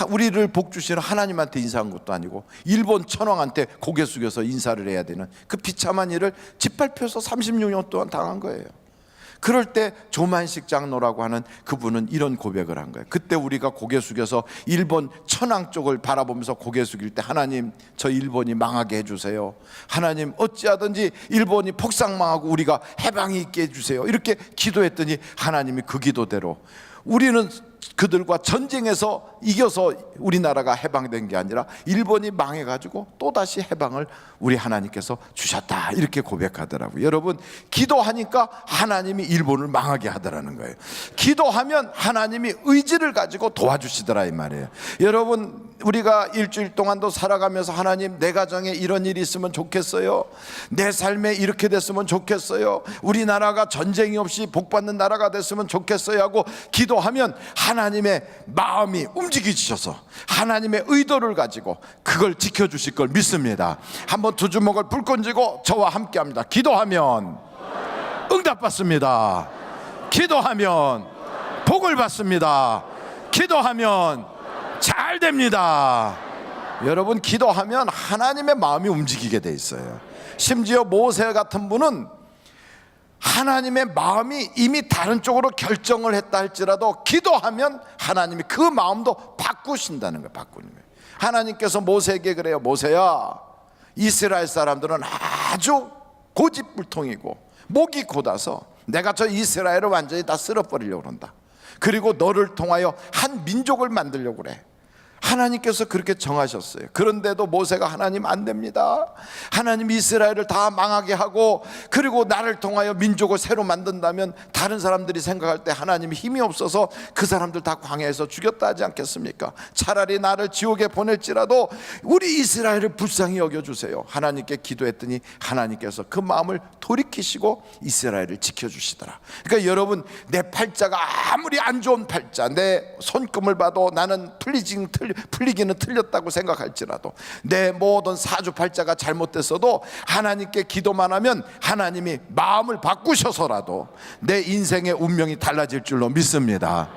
우리를 복주시는 하나님한테 인사한 것도 아니고 일본 천황한테 고개 숙여서 인사를 해야 되는 그 비참한 일을 짓밟혀서 36년 동안 당한 거예요. 그럴 때 조만식 장로라고 하는 그분은 이런 고백을 한 거예요. 그때 우리가 고개 숙여서 일본 천황 쪽을 바라보면서 고개 숙일 때, 하나님 저 일본이 망하게 해주세요. 하나님 어찌하든지 일본이 폭삭망하고 우리가 해방이 있게 해주세요. 이렇게 기도했더니 하나님이 그 기도대로 우리는 그들과 전쟁에서 이겨서 우리나라가 해방된 게 아니라 일본이 망해가지고 또다시 해방을 우리 하나님께서 주셨다, 이렇게 고백하더라고요. 여러분, 기도하니까 하나님이 일본을 망하게 하더라는 거예요. 기도하면 하나님이 의지를 가지고 도와주시더라 이 말이에요. 여러분, 우리가 일주일 동안도 살아가면서 하나님 내 가정에 이런 일이 있으면 좋겠어요, 내 삶에 이렇게 됐으면 좋겠어요, 우리나라가 전쟁이 없이 복받는 나라가 됐으면 좋겠어요 하고 기도하면 하나님의 마음이 움직이셔서 하나님의 의도를 가지고 그걸 지켜주실 걸 믿습니다. 한번 두 주먹을 불끈 쥐고 저와 함께 합니다. 기도하면 응답받습니다. 기도하면 복을 받습니다. 기도하면 잘 됩니다. 여러분, 기도하면 하나님의 마음이 움직이게 돼 있어요. 심지어 모세 같은 분은 하나님의 마음이 이미 다른 쪽으로 결정을 했다 할지라도 기도하면 하나님이 그 마음도 바꾸신다는 거예요. 바꾸는 거예요. 하나님께서 모세에게 그래요. 모세야, 이스라엘 사람들은 아주 고집불통이고 목이 곧아서 내가 저 이스라엘을 완전히 다 쓸어버리려고 그런다. 그리고 너를 통하여 한 민족을 만들려고 그래. 하나님께서 그렇게 정하셨어요. 그런데도 모세가 하나님 안 됩니다, 하나님 이스라엘을 다 망하게 하고 그리고 나를 통하여 민족을 새로 만든다면 다른 사람들이 생각할 때 하나님이 힘이 없어서 그 사람들 다 광야에서 죽였다 하지 않겠습니까? 차라리 나를 지옥에 보낼지라도 우리 이스라엘을 불쌍히 여겨주세요. 하나님께 기도했더니 하나님께서 그 마음을 돌이키시고 이스라엘을 지켜주시더라. 그러니까 여러분, 내 팔자가 아무리 안 좋은 팔자, 내 손금을 봐도 나는 풀리기는 틀렸다고 생각할지라도, 내 모든 사주팔자가 잘못됐어도 하나님께 기도만 하면 하나님이 마음을 바꾸셔서라도 내 인생의 운명이 달라질 줄로 믿습니다.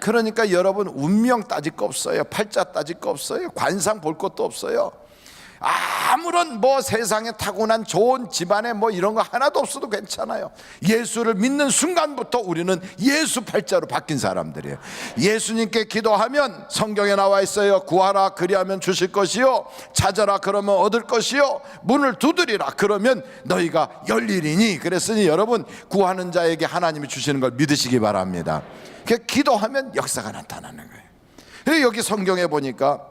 그러니까 여러분, 운명 따질 거 없어요. 팔자 따질 거 없어요. 관상 볼 것도 없어요. 아무런 세상에 타고난 좋은 집안에 이런 거 하나도 없어도 괜찮아요. 예수를 믿는 순간부터 우리는 예수 팔자로 바뀐 사람들이에요. 예수님께 기도하면 성경에 나와 있어요. 구하라 그리하면 주실 것이요, 찾아라 그러면 얻을 것이요, 문을 두드리라 그러면 너희가 열리리니. 그랬으니 여러분, 구하는 자에게 하나님이 주시는 걸 믿으시기 바랍니다. 기도하면 역사가 나타나는 거예요. 여기 성경에 보니까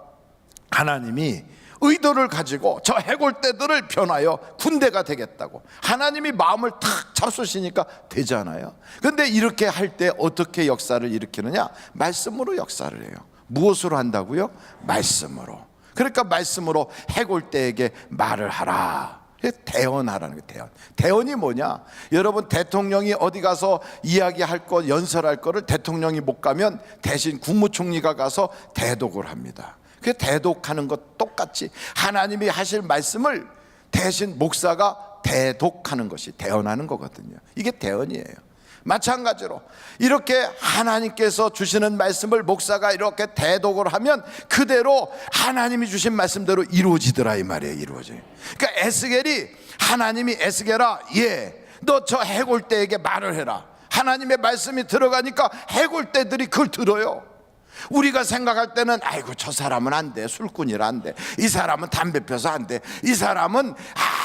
하나님이 의도를 가지고 저 해골대들을 변하여 군대가 되겠다고 하나님이 마음을 탁 잡수시니까 되잖아요. 그런데 이렇게 할 때 어떻게 역사를 일으키느냐? 말씀으로 역사를 해요. 무엇으로 한다고요? 말씀으로. 그러니까 말씀으로 해골대에게 말을 하라. 대언하라는 거예요. 대언. 대언이 뭐냐? 여러분, 대통령이 어디 가서 이야기할 거, 연설할 거를 대통령이 못 가면 대신 국무총리가 가서 대독을 합니다. 그 대독하는 것 똑같이 하나님이 하실 말씀을 대신 목사가 대독하는 것이 대언하는 거거든요. 이게 대언이에요. 마찬가지로 이렇게 하나님께서 주시는 말씀을 목사가 이렇게 대독을 하면 그대로 하나님이 주신 말씀대로 이루어지더라 이 말이에요. 이루어져요. 그러니까 에스겔이 하나님이 에스겔아, 너 저 해골대에게 말을 해라. 하나님의 말씀이 들어가니까 해골대들이 그걸 들어요. 우리가 생각할 때는 아이고 저 사람은 안 돼, 술꾼이라 안 돼, 이 사람은 담배 펴서 안 돼, 이 사람은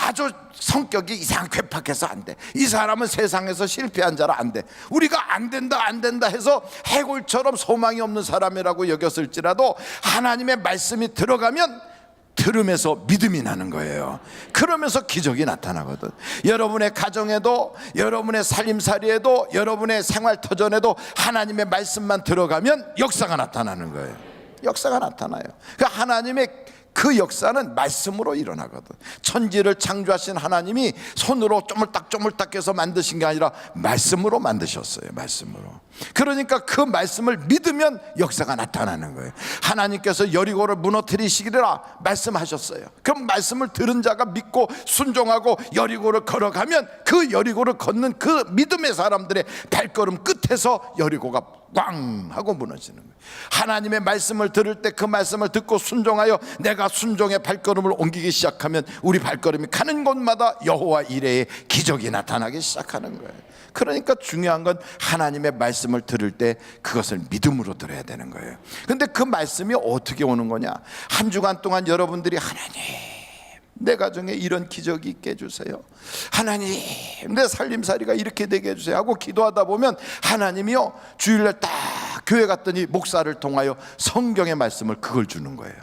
아주 성격이 이상 괴팍해서 안 돼, 이 사람은 세상에서 실패한 자라 안 돼. 우리가 안 된다 해서 해골처럼 소망이 없는 사람이라고 여겼을지라도 하나님의 말씀이 들어가면 들으면서 믿음이 나는 거예요. 그러면서 기적이 나타나거든. 여러분의 가정에도, 여러분의 살림살이에도, 여러분의 생활터전에도 하나님의 말씀만 들어가면 역사가 나타나는 거예요. 역사가 나타나요. 그러니까 하나님의 그 역사는 말씀으로 일어나거든. 천지를 창조하신 하나님이 손으로 쪼물딱쪼물딱 해서 만드신 게 아니라 말씀으로 만드셨어요. 말씀으로. 그러니까 그 말씀을 믿으면 역사가 나타나는 거예요. 하나님께서 여리고를 무너뜨리시기라 말씀하셨어요. 그럼 말씀을 들은 자가 믿고 순종하고 여리고를 걸어가면 그 여리고를 걷는 그 믿음의 사람들의 발걸음 끝에서 여리고가 꽝 하고 무너지는 거예요. 하나님의 말씀을 들을 때 그 말씀을 듣고 순종하여 내가 순종의 발걸음을 옮기기 시작하면 우리 발걸음이 가는 곳마다 여호와 이레의 기적이 나타나기 시작하는 거예요. 그러니까 중요한 건 하나님의 말씀을 들을 때 그것을 믿음으로 들어야 되는 거예요. 근데 그 말씀이 어떻게 오는 거냐? 한 주간 동안 여러분들이 하나님 내 가정에 이런 기적이 있게 해주세요, 하나님 내 살림살이가 이렇게 되게 해주세요 하고 기도하다 보면 하나님이요 주일날 딱 교회 갔더니 목사를 통하여 성경의 말씀을 그걸 주는 거예요.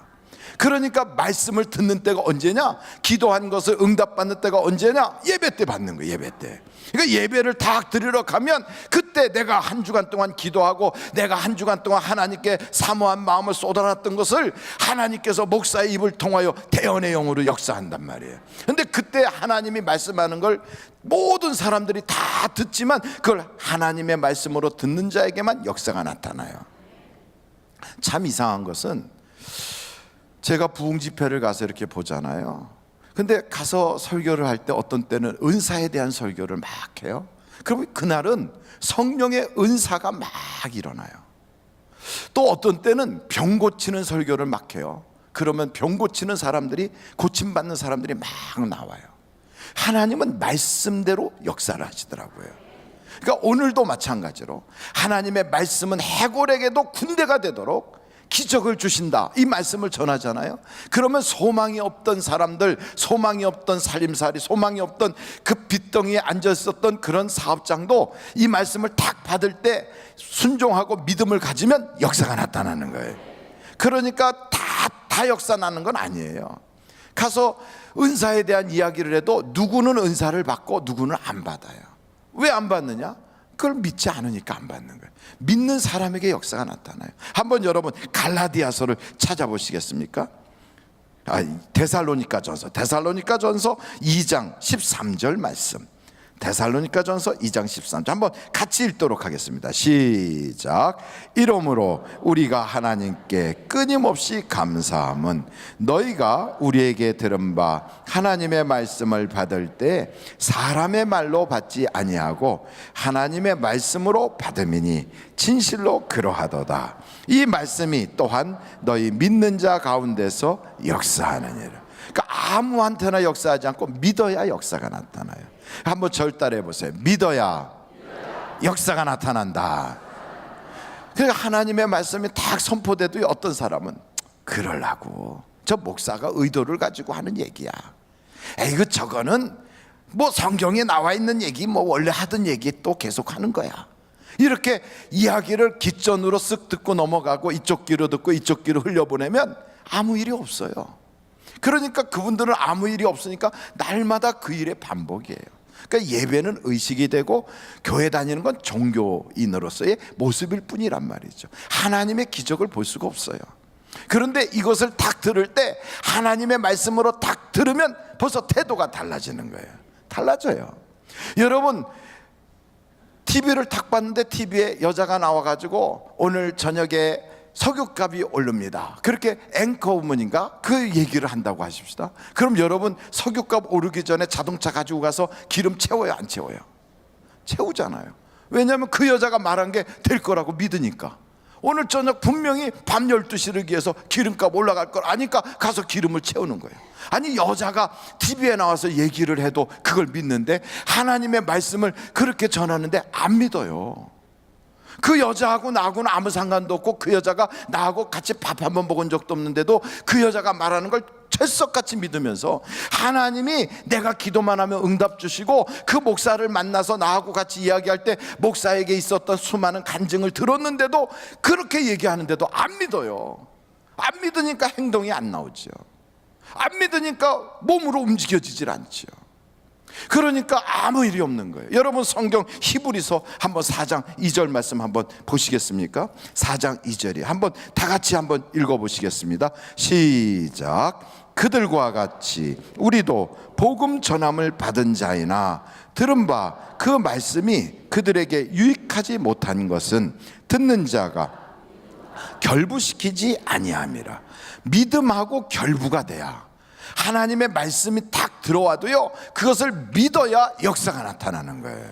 그러니까 말씀을 듣는 때가 언제냐? 기도한 것을 응답받는 때가 언제냐? 예배 때 받는 거예요. 예배 때. 그러니까 예배를 다 드리러 가면 그때 내가 한 주간 동안 기도하고 내가 한 주간 동안 하나님께 사모한 마음을 쏟아놨던 것을 하나님께서 목사의 입을 통하여 대언의 영으로 역사한단 말이에요. 그런데 그때 하나님이 말씀하는 걸 모든 사람들이 다 듣지만 그걸 하나님의 말씀으로 듣는 자에게만 역사가 나타나요. 참 이상한 것은 제가 부흥 집회를 가서 이렇게 보잖아요. 근데 가서 설교를 할 때 어떤 때는 은사에 대한 설교를 막 해요. 그러면 그날은 성령의 은사가 막 일어나요. 또 어떤 때는 병 고치는 설교를 막 해요. 그러면 병 고치는 사람들이, 고침받는 사람들이 막 나와요. 하나님은 말씀대로 역사를 하시더라고요. 그러니까 오늘도 마찬가지로 하나님의 말씀은 해골에게도 군대가 되도록 기적을 주신다, 이 말씀을 전하잖아요. 그러면 소망이 없던 사람들, 소망이 없던 살림살이, 소망이 없던 그 빚덩이에 앉아있었던 그런 사업장도 이 말씀을 딱 받을 때 순종하고 믿음을 가지면 역사가 나타나는 거예요. 그러니까 다 역사 나는 건 아니에요. 가서 은사에 대한 이야기를 해도 누구는 은사를 받고 누구는 안 받아요. 왜 안 받느냐? 그걸 믿지 않으니까 안 받는 거예요. 믿는 사람에게 역사가 나타나요. 한번 여러분 갈라디아서를 찾아보시겠습니까? 데살로니가전서 2장 13절 말씀. 데살로니가전서 2장 13절 한번 같이 읽도록 하겠습니다. 시작. 이러므로 우리가 하나님께 끊임없이 감사함은 너희가 우리에게 들은 바 하나님의 말씀을 받을 때 사람의 말로 받지 아니하고 하나님의 말씀으로 받음이니 진실로 그러하도다. 이 말씀이 또한 너희 믿는 자 가운데서 역사하느니라. 그러니까 아무한테나 역사하지 않고 믿어야 역사가 나타나요. 한번 절 따라해 보세요. 믿어야 역사가 나타난다. 그러니까 하나님의 말씀이 딱 선포돼도 어떤 사람은 그러려고 저 목사가 의도를 가지고 하는 얘기야. 에이 저거는 뭐 성경에 나와 있는 얘기, 뭐 원래 하던 얘기 또 계속 하는 거야. 이렇게 이야기를 깃전으로 쓱 듣고 넘어가고 이쪽 귀로 듣고 이쪽 귀로 흘려보내면 아무 일이 없어요. 그러니까 그분들은 아무 일이 없으니까 날마다 그 일의 반복이에요. 그러니까 예배는 의식이 되고 교회 다니는 건 종교인으로서의 모습일 뿐이란 말이죠. 하나님의 기적을 볼 수가 없어요. 그런데 이것을 딱 들을 때 하나님의 말씀으로 딱 들으면 벌써 태도가 달라지는 거예요. 달라져요. 여러분, TV를 딱 봤는데 TV에 여자가 나와가지고 오늘 저녁에 석유값이 오릅니다. 그렇게 앵커우먼인가 그 얘기를 한다고 하십시다. 그럼 여러분, 석유값 오르기 전에 자동차 가지고 가서 기름 채워요, 안 채워요? 채우잖아요. 왜냐하면 그 여자가 말한 게 될 거라고 믿으니까. 오늘 저녁 분명히 밤 12시를 기해서 기름값 올라갈 걸 아니까 가서 기름을 채우는 거예요. 아니, 여자가 TV에 나와서 얘기를 해도 그걸 믿는데 하나님의 말씀을 그렇게 전하는데 안 믿어요. 그 여자하고 나하고는 아무 상관도 없고 그 여자가 나하고 같이 밥 한 번 먹은 적도 없는데도 그 여자가 말하는 걸 철석같이 믿으면서 하나님이 내가 기도만 하면 응답 주시고 그 목사를 만나서 나하고 같이 이야기할 때 목사에게 있었던 수많은 간증을 들었는데도 그렇게 얘기하는데도 안 믿어요. 안 믿으니까 행동이 안 나오죠. 안 믿으니까 몸으로 움직여지질 않죠. 그러니까 아무 일이 없는 거예요. 여러분, 성경 히브리서 한번 4장 2절 말씀 한번 보시겠습니까? 4장 2절이 한번 다 같이 한번 읽어보시겠습니다. 시작. 그들과 같이 우리도 복음 전함을 받은 자이나 들은 바 그 말씀이 그들에게 유익하지 못한 것은 듣는 자가 결부시키지 아니함이라. 믿음하고 결부가 돼야, 하나님의 말씀이 딱 들어와도요, 그것을 믿어야 역사가 나타나는 거예요.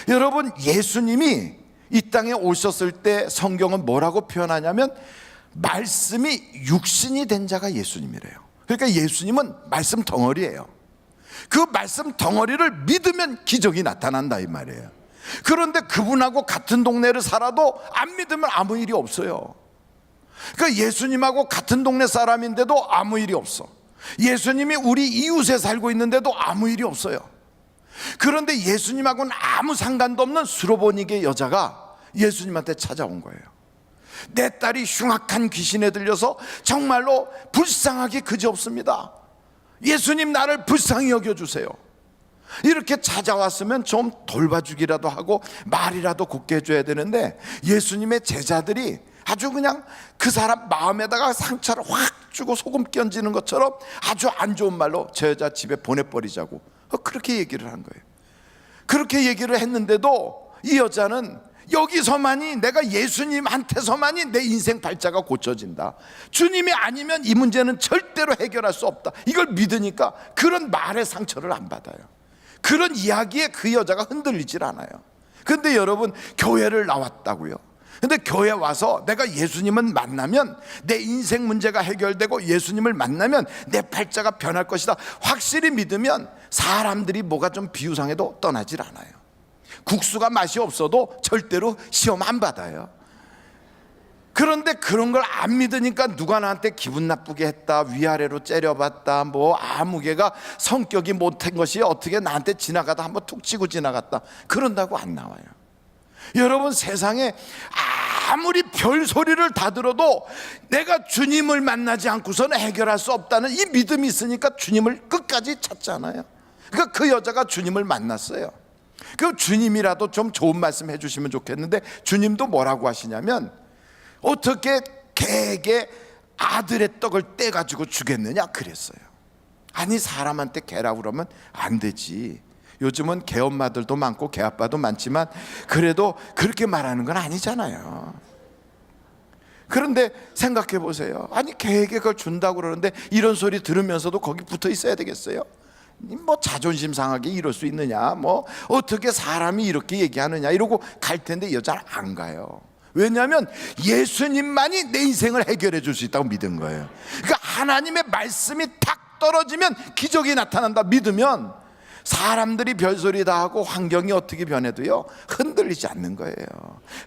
여러분, 예수님이 이 땅에 오셨을 때 성경은 뭐라고 표현하냐면 말씀이 육신이 된 자가 예수님이래요. 그러니까 예수님은 말씀 덩어리예요. 그 말씀 덩어리를 믿으면 기적이 나타난다 이 말이에요. 그런데 그분하고 같은 동네를 살아도 안 믿으면 아무 일이 없어요. 그러니까 예수님하고 같은 동네 사람인데도 아무 일이 없어. 예수님이 우리 이웃에 살고 있는데도 아무 일이 없어요. 그런데 예수님하고는 아무 상관도 없는 수로보니게 여자가 예수님한테 찾아온 거예요. 내 딸이 흉악한 귀신에 들려서 정말로 불쌍하기 그지없습니다. 예수님, 나를 불쌍히 여겨주세요. 이렇게 찾아왔으면 좀 돌봐주기라도 하고 말이라도 곱게 해줘야 되는데 예수님의 제자들이 아주 그냥 그 사람 마음에다가 상처를 확 주고 소금 끼얹는 것처럼 아주 안 좋은 말로 저 여자 집에 보내버리자고 그렇게 얘기를 한 거예요. 그렇게 얘기를 했는데도 이 여자는 여기서만이, 내가 예수님한테서만이 내 인생 발자가 고쳐진다, 주님이 아니면 이 문제는 절대로 해결할 수 없다, 이걸 믿으니까 그런 말의 상처를 안 받아요. 그런 이야기에 그 여자가 흔들리질 않아요. 근데 여러분, 교회를 나왔다고요. 근데 교회 와서 내가 예수님은 만나면 내 인생 문제가 해결되고 예수님을 만나면 내 팔자가 변할 것이다 확실히 믿으면 사람들이 뭐가 좀 비우상해도 떠나질 않아요. 국수가 맛이 없어도 절대로 시험 안 받아요. 그런데 그런 걸 안 믿으니까 누가 나한테 기분 나쁘게 했다, 위아래로 째려봤다, 뭐 아무개가 성격이 못한 것이 어떻게 나한테 지나가다 한번 툭 치고 지나갔다, 그런다고 안 나와요. 여러분, 세상에 아무리 별소리를 다 들어도 내가 주님을 만나지 않고서는 해결할 수 없다는 이 믿음이 있으니까 주님을 끝까지 찾잖아요. 그러니까 그 여자가 주님을 만났어요. 그 주님이라도 좀 좋은 말씀 해주시면 좋겠는데 주님도 뭐라고 하시냐면, 어떻게 개에게 아들의 떡을 떼가지고 주겠느냐 그랬어요. 아니, 사람한테 개라고 그러면 안 되지. 요즘은 개 엄마들도 많고 개 아빠도 많지만 그래도 그렇게 말하는 건 아니잖아요. 그런데 생각해 보세요. 아니, 개에게 그걸 준다고 그러는데 이런 소리 들으면서도 거기 붙어 있어야 되겠어요? 뭐 자존심 상하게 이럴 수 있느냐, 뭐 어떻게 사람이 이렇게 얘기하느냐 이러고 갈 텐데 이 여자는 안 가요. 왜냐하면 예수님만이 내 인생을 해결해 줄 수 있다고 믿은 거예요. 그러니까 하나님의 말씀이 탁 떨어지면 기적이 나타난다 믿으면 사람들이 별소리 다 하고 환경이 어떻게 변해도요 흔들리지 않는 거예요.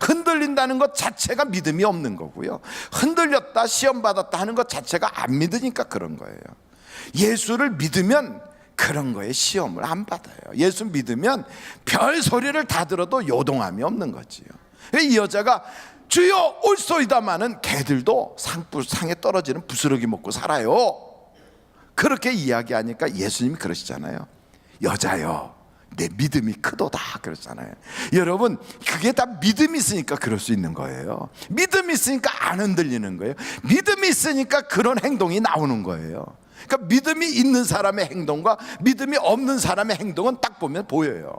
흔들린다는 것 자체가 믿음이 없는 거고요, 흔들렸다 시험 받았다 하는 것 자체가 안 믿으니까 그런 거예요. 예수를 믿으면 그런 거에 시험을 안 받아요. 예수 믿으면 별소리를 다 들어도 요동함이 없는 거지요. 이 여자가 주여 올소이다마는 개들도 상에 떨어지는 부스러기 먹고 살아요, 그렇게 이야기하니까 예수님이 그러시잖아요. 여자여, 내 믿음이 크도다 그랬잖아요. 여러분, 그게 다 믿음이 있으니까 그럴 수 있는 거예요. 믿음이 있으니까 안 흔들리는 거예요. 믿음이 있으니까 그런 행동이 나오는 거예요. 그러니까 믿음이 있는 사람의 행동과 믿음이 없는 사람의 행동은 딱 보면 보여요.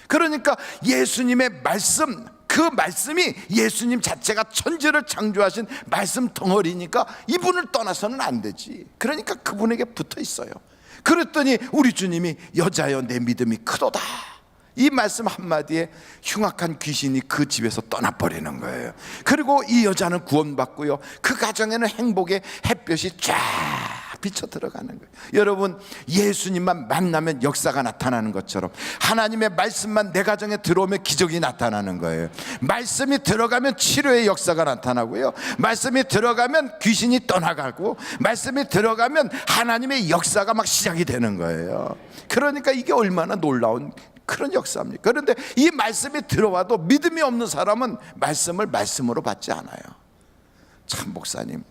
그러니까 예수님의 말씀, 그 말씀이 예수님 자체가 천지를 창조하신 말씀 덩어리니까 이분을 떠나서는 안 되지. 그러니까 그분에게 붙어 있어요. 그랬더니 우리 주님이 여자여 내 믿음이 크도다, 이 말씀 한마디에 흉악한 귀신이 그 집에서 떠나버리는 거예요. 그리고 이 여자는 구원받고요, 그 가정에는 행복의 햇볕이 쫙 비쳐 들어가는 거예요. 여러분, 예수님만 만나면 역사가 나타나는 것처럼 하나님의 말씀만 내 가정에 들어오면 기적이 나타나는 거예요. 말씀이 들어가면 치료의 역사가 나타나고요, 말씀이 들어가면 귀신이 떠나가고, 말씀이 들어가면 하나님의 역사가 막 시작이 되는 거예요. 그러니까 이게 얼마나 놀라운 그런 역사입니까? 그런데 이 말씀이 들어와도 믿음이 없는 사람은 말씀을 말씀으로 받지 않아요. 참, 목사님,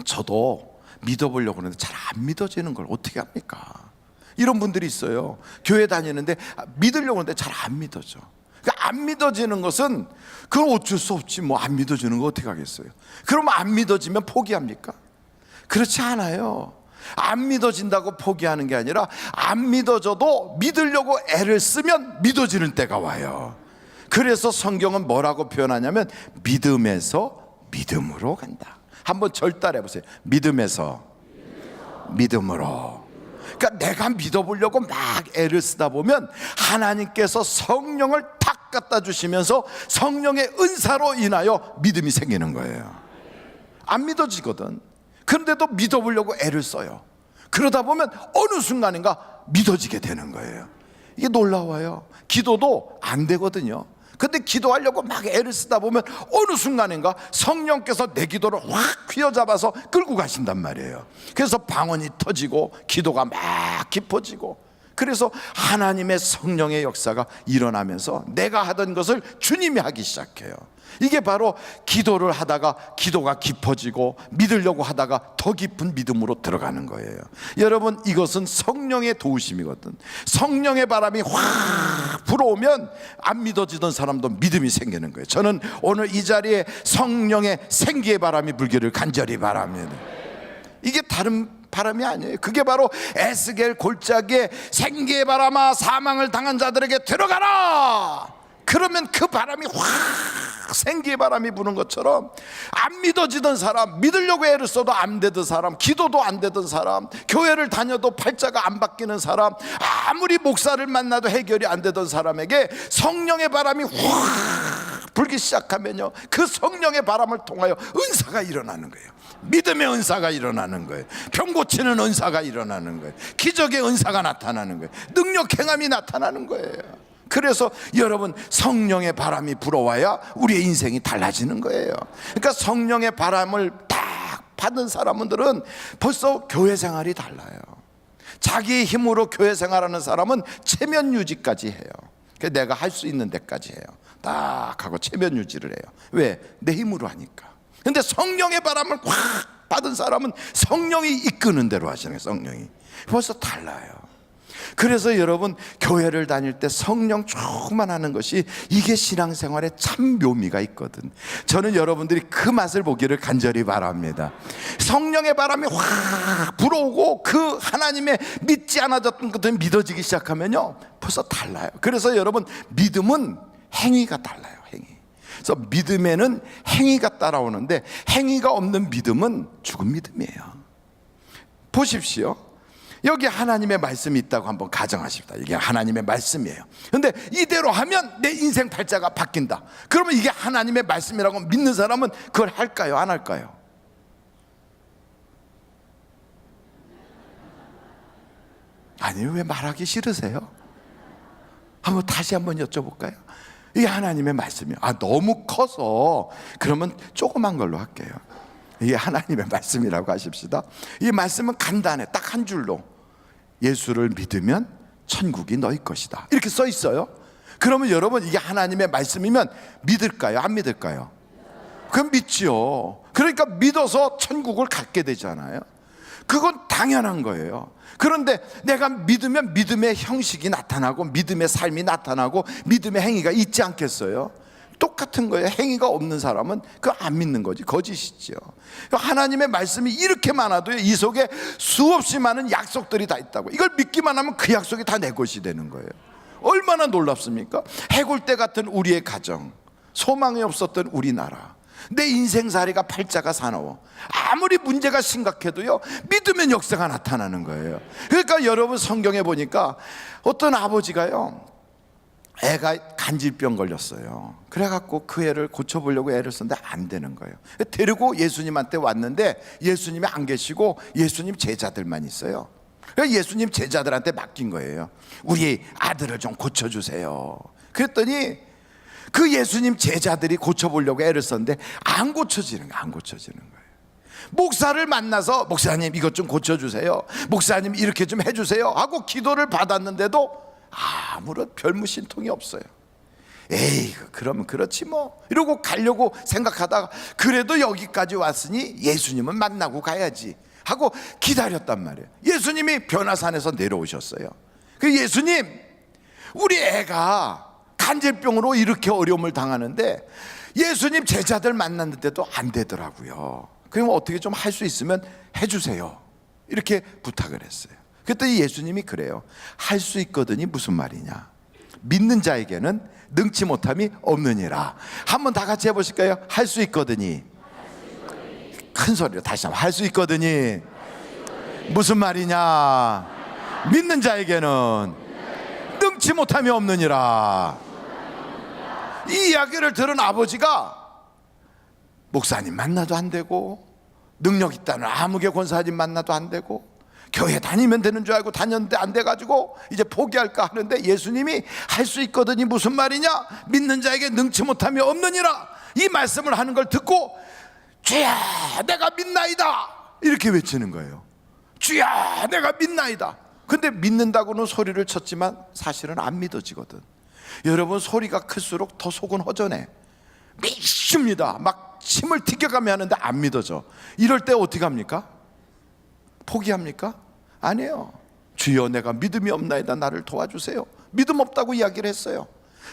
저도 믿어보려고 하는데 잘 안 믿어지는 걸 어떻게 합니까? 이런 분들이 있어요. 교회 다니는데 믿으려고 하는데 잘 안 믿어져. 그러니까 안 믿어지는 것은 그건 어쩔 수 없지, 뭐 안 믿어지는 거 어떻게 하겠어요? 그러면 안 믿어지면 포기합니까? 그렇지 않아요. 안 믿어진다고 포기하는 게 아니라 안 믿어져도 믿으려고 애를 쓰면 믿어지는 때가 와요. 그래서 성경은 뭐라고 표현하냐면 믿음에서 믿음으로 간다. 한번 절따라 해보세요. 믿음에서 믿음으로. 그러니까 내가 믿어보려고 막 애를 쓰다 보면 하나님께서 성령을 탁 갖다 주시면서 성령의 은사로 인하여 믿음이 생기는 거예요. 안 믿어지거든. 그런데도 믿어보려고 애를 써요. 그러다 보면 어느 순간인가 믿어지게 되는 거예요. 이게 놀라워요. 기도도 안 되거든요. 근데 기도하려고 막 애를 쓰다 보면 어느 순간인가 성령께서 내 기도를 확 휘어잡아서 끌고 가신단 말이에요. 그래서 방언이 터지고 기도가 막 깊어지고, 그래서 하나님의 성령의 역사가 일어나면서 내가 하던 것을 주님이 하기 시작해요. 이게 바로 기도를 하다가 기도가 깊어지고 믿으려고 하다가 더 깊은 믿음으로 들어가는 거예요. 여러분, 이것은 성령의 도우심이거든. 성령의 바람이 확 불어오면 안 믿어지던 사람도 믿음이 생기는 거예요. 저는 오늘 이 자리에 성령의 생기의 바람이 불기를 간절히 바랍니다. 이게 다른 바람이 아니에요. 그게 바로 에스겔 골짜기에 생기의 바람아 사망을 당한 자들에게 들어가라. 그러면 그 바람이 확 생기의 바람이 부는 것처럼 안 믿어지던 사람, 믿으려고 애를 써도 안 되던 사람, 기도도 안 되던 사람, 교회를 다녀도 팔자가 안 바뀌는 사람, 아무리 목사를 만나도 해결이 안 되던 사람에게 성령의 바람이 확 불기 시작하면요, 그 성령의 바람을 통하여 은사가 일어나는 거예요. 믿음의 은사가 일어나는 거예요. 병 고치는 은사가 일어나는 거예요. 기적의 은사가 나타나는 거예요. 능력 행함이 나타나는 거예요. 그래서 여러분, 성령의 바람이 불어와야 우리의 인생이 달라지는 거예요. 그러니까 성령의 바람을 딱 받은 사람들은 벌써 교회 생활이 달라요. 자기의 힘으로 교회 생활하는 사람은 체면 유지까지 해요. 내가 할 수 있는 데까지 해요. 딱 하고 체면 유지를 해요. 왜? 내 힘으로 하니까. 근데 성령의 바람을 확 받은 사람은 성령이 이끄는 대로 하시는 거예요. 성령이 벌써 달라요. 그래서 여러분, 교회를 다닐 때 성령 충만하는 것이, 이게 신앙생활에 참 묘미가 있거든. 저는 여러분들이 그 맛을 보기를 간절히 바랍니다. 성령의 바람이 확 불어오고 그 하나님의 믿지 않아졌던 것들이 믿어지기 시작하면요, 벌써 달라요. 그래서 여러분, 믿음은 행위가 달라요. 행위. 그래서 믿음에는 행위가 따라오는데 행위가 없는 믿음은 죽은 믿음이에요. 보십시오. 여기 하나님의 말씀이 있다고 한번 가정하십시다. 이게 하나님의 말씀이에요. 그런데 이대로 하면 내 인생 팔자가 바뀐다. 그러면 이게 하나님의 말씀이라고 믿는 사람은 그걸 할까요? 안 할까요? 아니, 왜 말하기 싫으세요? 한번 다시 한번 여쭤볼까요? 이게 하나님의 말씀이에요. 너무 커서 그러면 조그만 걸로 할게요. 이게 하나님의 말씀이라고 하십시다. 이 말씀은 간단해. 딱 한 줄로, 예수를 믿으면 천국이 너희 것이다, 이렇게 써 있어요. 그러면 여러분, 이게 하나님의 말씀이면 믿을까요? 안 믿을까요? 그럼 믿지요. 그러니까 믿어서 천국을 갖게 되잖아요. 그건 당연한 거예요. 그런데 내가 믿으면 믿음의 형식이 나타나고 믿음의 삶이 나타나고 믿음의 행위가 있지 않겠어요? 똑같은 거예요. 행위가 없는 사람은 그거 안 믿는 거지, 거짓이죠. 하나님의 말씀이 이렇게 많아도 이 속에 수없이 많은 약속들이 다 있다고. 이걸 믿기만 하면 그 약속이 다 내 것이 되는 거예요. 얼마나 놀랍습니까? 해골대 같은 우리의 가정, 소망이 없었던 우리나라, 내 인생살이가 팔자가 사나워. 아무리 문제가 심각해도요, 믿으면 역사가 나타나는 거예요. 그러니까 여러분, 성경에 보니까 어떤 아버지가요, 애가 간질병 걸렸어요. 그래갖고 그 애를 고쳐보려고 애를 썼는데 안 되는 거예요. 데리고 예수님한테 왔는데 예수님이 안 계시고 예수님 제자들만 있어요. 그래서 예수님 제자들한테 맡긴 거예요. 우리 아들을 좀 고쳐주세요. 그랬더니 그 예수님 제자들이 고쳐보려고 애를 썼는데 안 고쳐지는 거예요. 안 고쳐지는 거예요. 목사를 만나서 목사님 이것 좀 고쳐주세요, 목사님 이렇게 좀 해주세요 하고 기도를 받았는데도 아무런 별무신통이 없어요. 에이, 그러면 그렇지 뭐 이러고 가려고 생각하다가 그래도 여기까지 왔으니 예수님은 만나고 가야지 하고 기다렸단 말이에요. 예수님이 변화산에서 내려오셨어요. 그 예수님, 우리 애가 간질병으로 이렇게 어려움을 당하는데 예수님 제자들 만났는데도 안 되더라고요. 그럼 어떻게 좀 할 수 있으면 해주세요, 이렇게 부탁을 했어요. 그랬더니 예수님이 그래요. 할 수 있거든이 무슨 말이냐? 믿는 자에게는 능치 못함이 없느니라. 한번 다 같이 해보실까요? 할 수 있거든이. 큰 소리로 다시 한번. 할 수 있거든이 무슨 말이냐? 믿는 자에게는 능치 못함이 없느니라. 이 이야기를 들은 아버지가 목사님 만나도 안 되고 능력 있다는 아무개 권사님 만나도 안 되고 교회 다니면 되는 줄 알고 다녔는데 안 돼가지고 이제 포기할까 하는데 예수님이 할 수 있거든이 무슨 말이냐? 믿는 자에게 능치 못함이 없느니라. 이 말씀을 하는 걸 듣고 주야 내가 믿나이다 이렇게 외치는 거예요. 주야 내가 믿나이다. 근데 믿는다고는 소리를 쳤지만 사실은 안 믿어지거든. 여러분, 소리가 클수록 더 속은 허전해. 믿습니다 막 침을 튀겨가며 하는데 안 믿어져. 이럴 때 어떻게 합니까? 포기합니까? 아니에요. 주여 내가 믿음이 없나이다, 나를 도와주세요. 믿음 없다고 이야기를 했어요.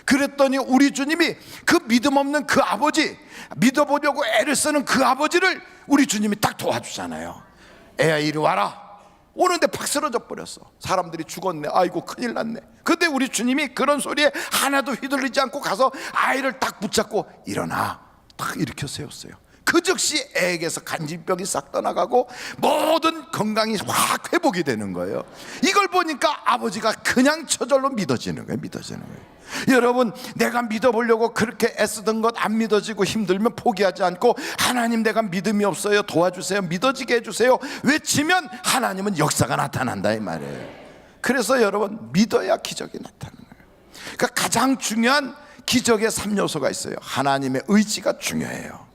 그랬더니 우리 주님이 그 믿음 없는 그 아버지, 믿어보려고 애를 쓰는 그 아버지를 우리 주님이 딱 도와주잖아요. 애야 이리 와라. 오는데 팍 쓰러져 버렸어. 사람들이 죽었네. 아이고 큰일 났네. 근데 우리 주님이 그런 소리에 하나도 휘둘리지 않고 가서 아이를 딱 붙잡고 일어나 딱 일으켜 세웠어요. 그 즉시 애에게서 간질병이 싹 떠나가고 모든 건강이 확 회복이 되는 거예요. 이걸 보니까 아버지가 그냥 저절로 믿어지는 거예요. 믿어지는 거예요. 여러분, 내가 믿어보려고 그렇게 애쓰던 것 안 믿어지고 힘들면 포기하지 않고 하나님 내가 믿음이 없어요, 도와주세요, 믿어지게 해주세요 외치면 하나님은 역사가 나타난다 이 말이에요. 그래서 여러분, 믿어야 기적이 나타나는 거예요. 그러니까 가장 중요한 기적의 3요소가 있어요. 하나님의 의지가 중요해요.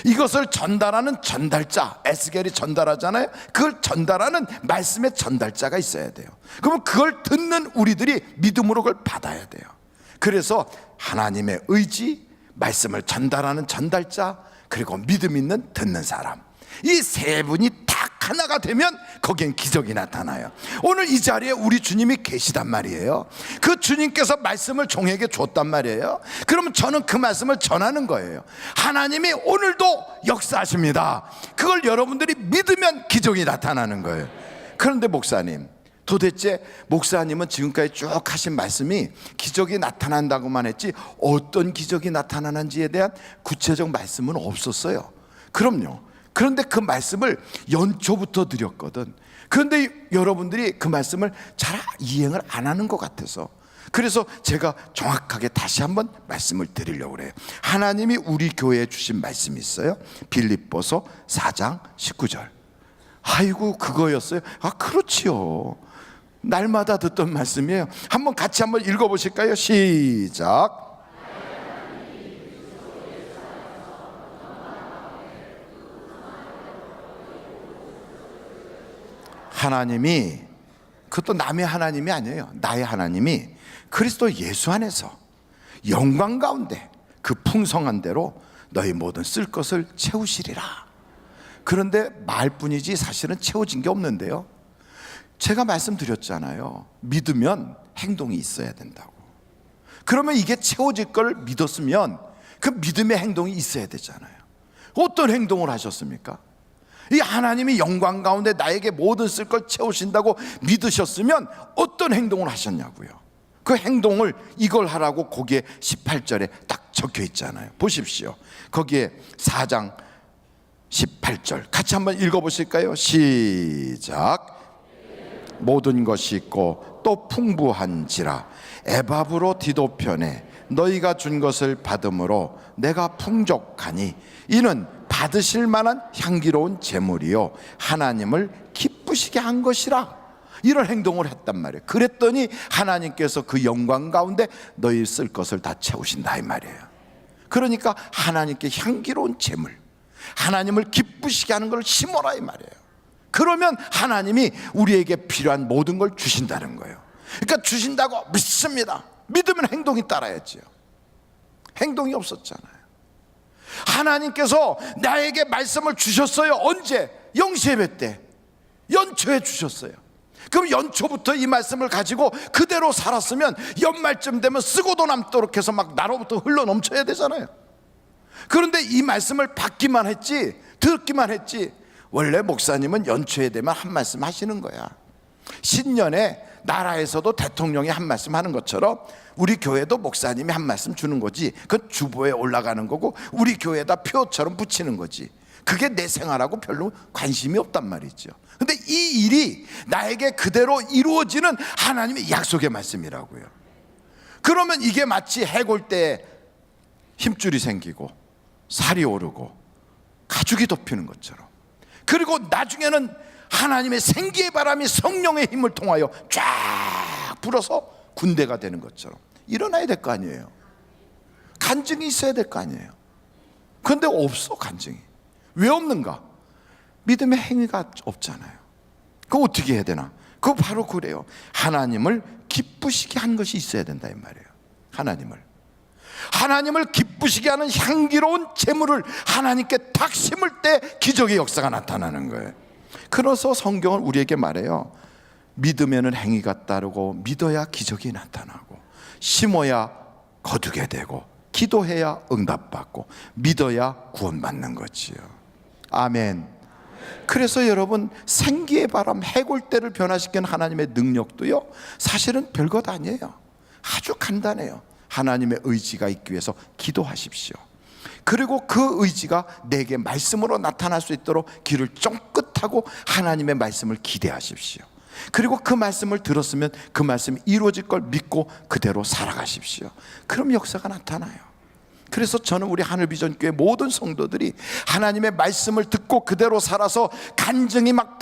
이것을 전달하는 전달자, 에스겔이 전달하잖아요. 그걸 전달하는 말씀의 전달자가 있어야 돼요. 그러면 그걸 듣는 우리들이 믿음으로 그걸 받아야 돼요. 그래서 하나님의 의지, 말씀을 전달하는 전달자, 그리고 믿음 있는 듣는 사람, 이 세 분이 딱 하나가 되면 거기엔 기적이 나타나요. 오늘 이 자리에 우리 주님이 계시단 말이에요. 그 주님께서 말씀을 종에게 줬단 말이에요. 그러면 저는 그 말씀을 전하는 거예요. 하나님이 오늘도 역사하십니다. 그걸 여러분들이 믿으면 기적이 나타나는 거예요. 그런데 목사님, 도대체 목사님은 지금까지 쭉 하신 말씀이 기적이 나타난다고만 했지 어떤 기적이 나타나는지에 대한 구체적 말씀은 없었어요. 그럼요. 그런데 그 말씀을 연초부터 드렸거든. 그런데 여러분들이 그 말씀을 잘 이행을 안 하는 것 같아서, 그래서 제가 정확하게 다시 한번 말씀을 드리려고 그래요. 하나님이 우리 교회에 주신 말씀이 있어요. 빌립보서 4장 19절. 아이고 그거였어요? 아 그렇지요. 날마다 듣던 말씀이에요. 한번 같이 한번 읽어보실까요? 시작. 하나님이, 그것도 남의 하나님이 아니에요. 나의 하나님이 그리스도 예수 안에서 영광 가운데 그 풍성한 대로 너희 모든 쓸 것을 채우시리라. 그런데 말뿐이지 사실은 채워진 게 없는데요. 제가 말씀드렸잖아요. 믿으면 행동이 있어야 된다고. 그러면 이게 채워질 걸 믿었으면 그 믿음의 행동이 있어야 되잖아요. 어떤 행동을 하셨습니까? 이 하나님이 영광 가운데 나에게 모든 쓸 걸 채우신다고 믿으셨으면 어떤 행동을 하셨냐고요. 그 행동을 이걸 하라고 거기에 18절에 딱 적혀 있잖아요. 보십시오. 거기에 4장 18절 같이 한번 읽어보실까요? 시작. 모든 것이 있고 또 풍부한지라 에바브로 디도편에 너희가 준 것을 받음으로 내가 풍족하니 이는 받으실 만한 향기로운 제물이요 하나님을 기쁘시게 한 것이라. 이런 행동을 했단 말이에요. 그랬더니 하나님께서 그 영광 가운데 너희 쓸 것을 다 채우신다 이 말이에요. 그러니까 하나님께 향기로운 제물, 하나님을 기쁘시게 하는 걸 심어라 이 말이에요. 그러면 하나님이 우리에게 필요한 모든 걸 주신다는 거예요. 그러니까 주신다고 믿습니다. 믿으면 행동이 따라야지요. 행동이 없었잖아요. 하나님께서 나에게 말씀을 주셨어요. 언제? 영세배 때 연초에 주셨어요. 그럼 연초부터 이 말씀을 가지고 그대로 살았으면 연말쯤 되면 쓰고도 남도록 해서 막 나로부터 흘러 넘쳐야 되잖아요. 그런데 이 말씀을 받기만 했지, 듣기만 했지. 원래 목사님은 연초에 되면 한 말씀 하시는 거야. 신년에 나라에서도 대통령이 한 말씀 하는 것처럼 우리 교회도 목사님이 한 말씀 주는 거지. 그건 주보에 올라가는 거고 우리 교회에다 표처럼 붙이는 거지. 그게 내 생활하고 별로 관심이 없단 말이죠. 근데 이 일이 나에게 그대로 이루어지는 하나님의 약속의 말씀이라고요. 그러면 이게 마치 해골 때 힘줄이 생기고 살이 오르고 가죽이 덮이는 것처럼, 그리고 나중에는 하나님의 생기의 바람이 성령의 힘을 통하여 쫙 불어서 군대가 되는 것처럼 일어나야 될 거 아니에요. 간증이 있어야 될 거 아니에요. 그런데 없어. 간증이 왜 없는가? 믿음의 행위가 없잖아요. 그거 어떻게 해야 되나? 그거 바로 그래요. 하나님을 기쁘시게 한 것이 있어야 된다 이 말이에요. 하나님을 기쁘시게 하는 향기로운 제물을 하나님께 탁 심을 때 기적의 역사가 나타나는 거예요. 그래서 성경은 우리에게 말해요. 믿으면 행위가 따르고 믿어야 기적이 나타나고 심어야 거두게 되고 기도해야 응답받고 믿어야 구원받는 거지요. 아멘. 그래서 여러분, 생기의 바람 해골대를 변화시키는 하나님의 능력도요 사실은 별것 아니에요. 아주 간단해요. 하나님의 의지가 있기 위해서 기도하십시오. 그리고 그 의지가 내게 말씀으로 나타날 수 있도록 귀를 쫑긋하고 하나님의 말씀을 기대하십시오. 그리고 그 말씀을 들었으면 그 말씀이 이루어질 걸 믿고 그대로 살아가십시오. 그럼 역사가 나타나요. 그래서 저는 우리 하늘비전교회 모든 성도들이 하나님의 말씀을 듣고 그대로 살아서 간증이 막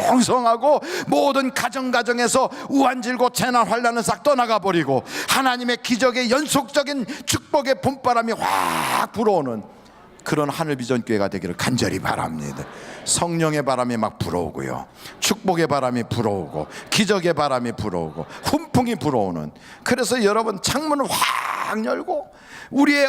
풍성하고 모든 가정에서 우환질고 재난 환난은 싹 떠나가 버리고 하나님의 기적의 연속적인 축복의 봄바람이 확 불어오는 그런 하늘비전교회가 되기를 간절히 바랍니다. 성령의 바람이 막 불어오고요, 축복의 바람이 불어오고 기적의 바람이 불어오고 훈풍이 불어오는, 그래서 여러분 창문을 확 열고 우리의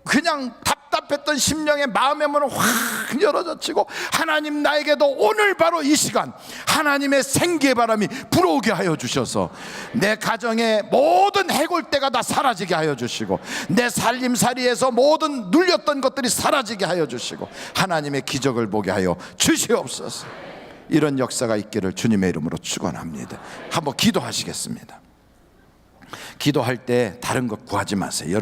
그냥 답답했던 심령의 마음의 문을 확 열어젖히고 하나님 나에게도 오늘 바로 이 시간 하나님의 생기의 바람이 불어오게 하여 주셔서 내 가정의 모든 해골대가 다 사라지게 하여 주시고 내 살림살이에서 모든 눌렸던 것들이 사라지게 하여 주시고 하나님의 기적을 보게 하여 주시옵소서. 이런 역사가 있기를 주님의 이름으로 축원합니다. 한번 기도하시겠습니다. 기도할 때 다른 것 구하지 마세요.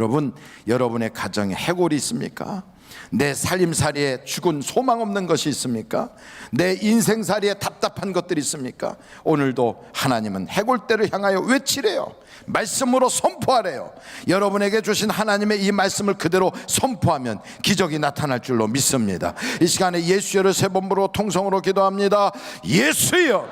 여러분의 가정에 해골이 있습니까? 내 살림살이에 죽은 소망 없는 것이 있습니까? 내 인생살이에 답답한 것들이 있습니까? 오늘도 하나님은 해골대를 향하여 외치래요. 말씀으로 선포하래요. 여러분에게 주신 하나님의 이 말씀을 그대로 선포하면 기적이 나타날 줄로 믿습니다. 이 시간에 예수여를 세 번 부르고 통성으로 기도합니다. 예수여,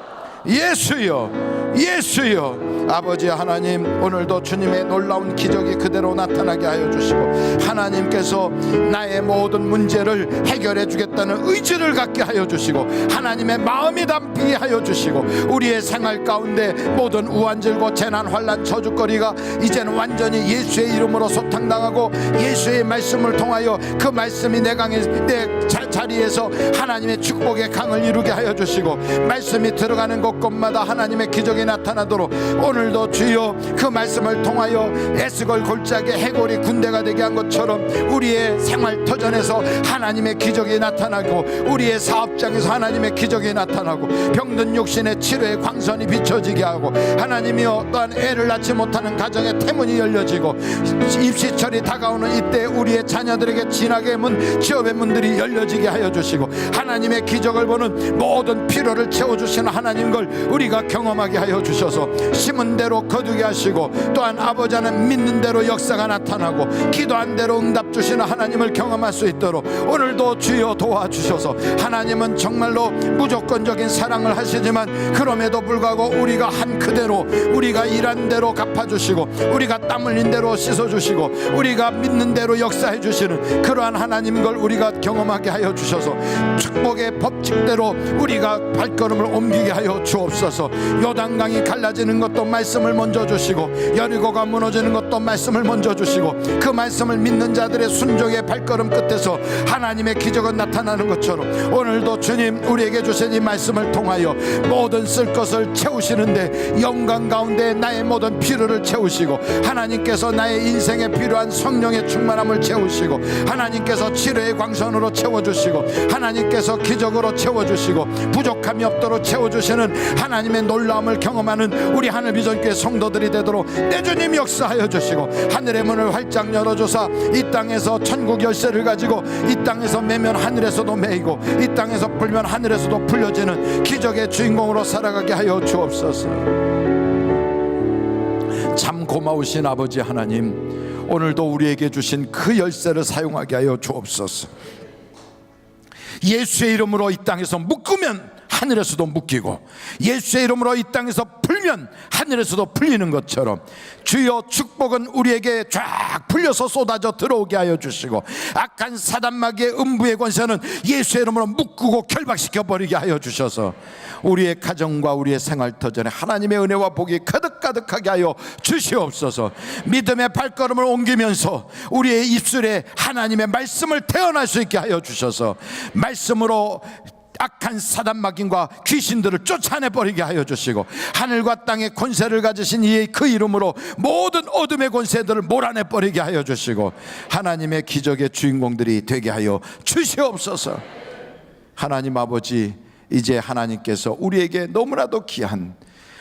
예수여, 예수여. 아버지 하나님, 오늘도 주님의 놀라운 기적이 그대로 나타나게 하여 주시고 하나님께서 나의 모든 문제를 해결해 주겠다는 의지를 갖게 하여 주시고 하나님의 마음이 담비게 하여 주시고 우리의 생활 가운데 모든 우환질고 재난 환난 저주거리가 이제는 완전히 예수의 이름으로 소탕당하고 예수의 말씀을 통하여 그 말씀이 내 그 자리에서 하나님의 축복의 강을 이루게 하여 주시고, 말씀이 들어가는 곳곳마다 하나님의 기적이 나타나도록 오늘도 주여 그 말씀을 통하여 에스골 골짜기 해골이 군대가 되게 한 것처럼 우리의 생활 터전에서 하나님의 기적이 나타나고, 우리의 사업장에서 하나님의 기적이 나타나고, 병든 육신의 치료의 광선이 비춰지게 하고, 하나님이여 또한 애를 낳지 못하는 가정의 태문이 열려지고, 입시철이 다가오는 이때 우리의 자녀들에게 진학의 문, 취업의 문들이 열려지게 하여 주시고, 하나님의 기적을 보는 모든 필요를 채워주시는 하나님 걸 우리가 경험하게 하여 주셔서 심은 대로 거두게 하시고, 또한 아버지는 믿는 대로 역사가 나타나고 기도한 대로 응답 주시는 하나님을 경험할 수 있도록 오늘도 주여 도와주셔서, 하나님은 정말로 무조건적인 사랑을 하시지만 그럼에도 불구하고 우리가 한 그대로, 우리가 일한 대로 갚아주시고, 우리가 땀 흘린 대로 씻어주시고, 우리가 믿는 대로 역사해 주시는 그러한 하나님인 걸 우리가 경험하게 하여 주셔서, 축복의 법칙대로 우리가 발걸음을 옮기게 하여 주옵소서. 요단강이 갈라지는 것도 말씀을 먼저 주시고, 여리고가 무너지는 것도 말씀을 먼저 주시고, 그 말씀을 믿는 자들의 순종의 발걸음 끝에서 하나님의 기적은 나타나는 것처럼 오늘도 주님 우리에게 주신 이 말씀을 통하여 모든 쓸 것을 채우시는데, 영광 가운데 나의 모든 필요를 채우시고, 하나님께서 나의 인생에 필요한 성령의 충만함을 채우시고, 하나님께서 치료의 광선으로 채워주시고, 하나님께서 기적으로 채워주시고, 부족함이 없도록 채워주시는 하나님의 놀라움을 경험하는 우리 하늘비전교회 성도들이 되도록 내 주님 역사하여 주시고, 하늘의 문을 활짝 열어주사 이 땅에서 천국 열쇠를 가지고 이 땅에서 매면 하늘에서도 매이고, 이 땅에서 풀면 하늘에서도 풀려지는 기적의 주인공으로 살아가게 하여 주옵소서. 참 고마우신 아버지 하나님, 오늘도 우리에게 주신 그 열쇠를 사용하게 하여 주옵소서. 예수의 이름으로 이 땅에서 묶으면 하늘에서도 묶이고, 예수의 이름으로 이 땅에서 풀면 하늘에서도 풀리는 것처럼 주여 축복은 우리에게 쫙 풀려서 쏟아져 들어오게 하여 주시고, 악한 사단마귀의 음부의 권세는 예수의 이름으로 묶고 결박시켜 버리게 하여 주셔서 우리의 가정과 우리의 생활터전에 하나님의 은혜와 복이 가득가득하게 하여 주시옵소서. 믿음의 발걸음을 옮기면서 우리의 입술에 하나님의 말씀을 태어날 수 있게 하여 주셔서, 말씀으로 악한 사단마귀과 귀신들을 쫓아내버리게 하여 주시고, 하늘과 땅의 권세를 가지신 이 그 이름으로 모든 어둠의 권세들을 몰아내버리게 하여 주시고, 하나님의 기적의 주인공들이 되게 하여 주시옵소서. 하나님 아버지, 이제 하나님께서 우리에게 너무나도 귀한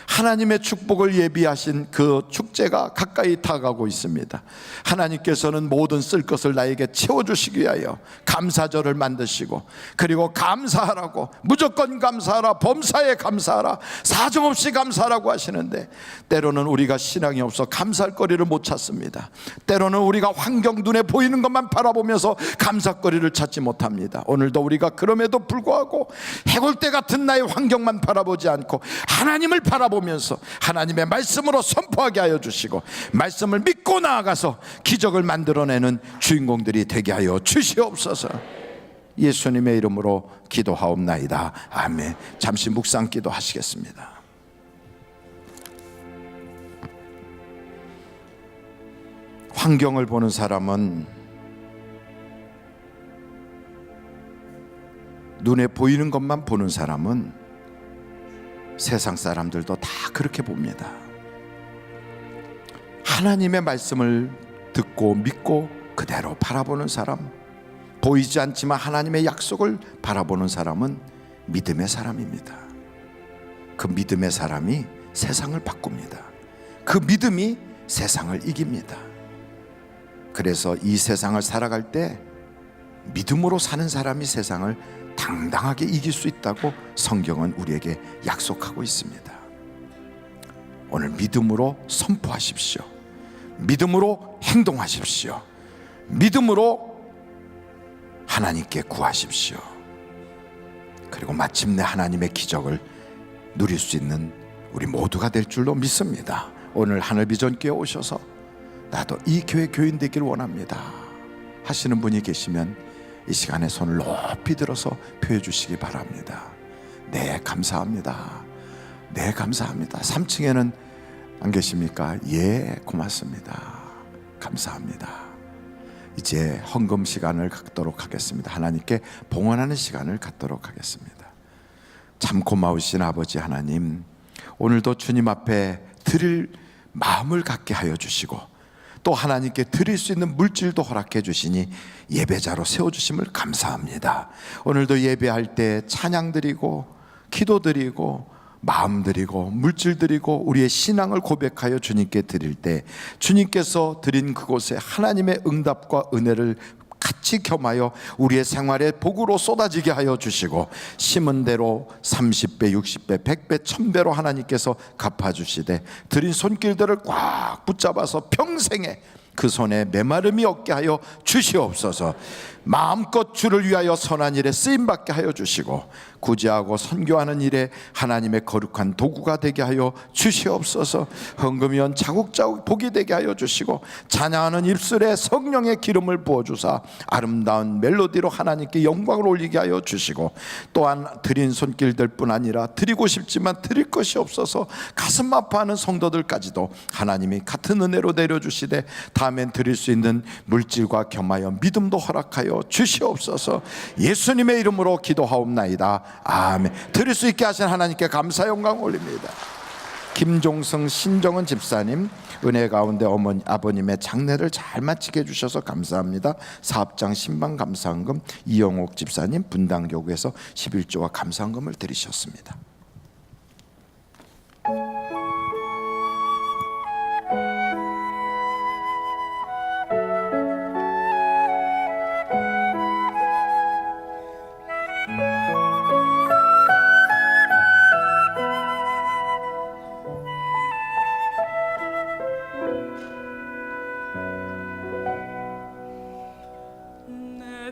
하나님의 축복을 예비하신 그 축제가 가까이 다가가고 있습니다. 하나님께서는 모든 쓸 것을 나에게 채워주시기 위하여 감사절을 만드시고, 그리고 감사하라고, 무조건 감사하라, 범사에 감사하라, 사정없이 감사하라고 하시는데, 때로는 우리가 신앙이 없어 감사할 거리를 못 찾습니다. 때로는 우리가 환경 눈에 보이는 것만 바라보면서 감사거리를 찾지 못합니다. 오늘도 우리가 그럼에도 불구하고 해골대 같은 나의 환경만 바라보지 않고 하나님을 바라보면서 하나님의 말씀으로 선포하게 하여 주시고, 말씀을 믿고 나아가서 기적을 만들어내는 주인공들이 되게 하여 주시옵소서. 예수님의 이름으로 기도하옵나이다. 아멘. 잠시 묵상 기도하시겠습니다. 환경을 보는 사람은 눈에 보이는 것만 보는 사람은 세상 사람들도 다 그렇게 봅니다. 하나님의 말씀을 듣고 믿고 그대로 바라보는 사람, 보이지 않지만 하나님의 약속을 바라보는 사람은 믿음의 사람입니다. 그 믿음의 사람이 세상을 바꿉니다. 그 믿음이 세상을 이깁니다. 그래서 이 세상을 살아갈 때 믿음으로 사는 사람이 세상을 당당하게 이길 수 있다고 성경은 우리에게 약속하고 있습니다. 오늘 믿음으로 선포하십시오. 믿음으로 행동하십시오. 믿음으로 하나님께 구하십시오. 그리고 마침내 하나님의 기적을 누릴 수 있는 우리 모두가 될 줄로 믿습니다. 오늘 하늘비전교회에 오셔서 나도 이 교회 교인 되길 원합니다 하시는 분이 계시면 이 시간에 손을 높이 들어서 표해 주시기 바랍니다. 네, 감사합니다. 네, 감사합니다. 3층에는 안 계십니까? 예, 고맙습니다. 감사합니다. 이제 헌금 시간을 갖도록 하겠습니다. 하나님께 봉헌하는 시간을 갖도록 하겠습니다. 참 고마우신 아버지 하나님, 오늘도 주님 앞에 드릴 마음을 갖게 하여 주시고 또 하나님께 드릴 수 있는 물질도 허락해 주시니 예배자로 세워주심을 감사합니다. 오늘도 예배할 때 찬양 드리고 기도 드리고 마음 드리고 물질 드리고 우리의 신앙을 고백하여 주님께 드릴 때 주님께서 드린 그곳에 하나님의 응답과 은혜를 같이 겸하여 우리의 생활에 복으로 쏟아지게 하여 주시고 심은 대로 30배, 60배, 100배, 1000배로 하나님께서 갚아주시되 드린 손길들을 꽉 붙잡아서 평생에 그 손에 메마름이 없게 하여 주시옵소서. 마음껏 주를 위하여 선한 일에 쓰임받게 하여 주시고 구제하고 선교하는 일에 하나님의 거룩한 도구가 되게 하여 주시옵소서. 헌금이원 자국자국 복이 되게 하여 주시고 찬양하는 입술에 성령의 기름을 부어주사 아름다운 멜로디로 하나님께 영광을 올리게 하여 주시고 또한 드린 손길들 뿐 아니라 드리고 싶지만 드릴 것이 없어서 가슴 아파하는 성도들까지도 하나님이 같은 은혜로 내려주시되 다음엔 드릴 수 있는 물질과 겸하여 믿음도 허락하여 주시옵소서. 예수님의 이름으로 기도하옵나이다. 아멘. 드릴 수 있게 하신 하나님께 감사 영광 올립니다. 김종성 신정은 집사님, 은혜 가운데 아버님의 장례를 잘 마치게 해주셔서 감사합니다. 사업장 신방 감사헌금 이영옥 집사님 분당교구에서 11조와 감사헌금을 드리셨습니다.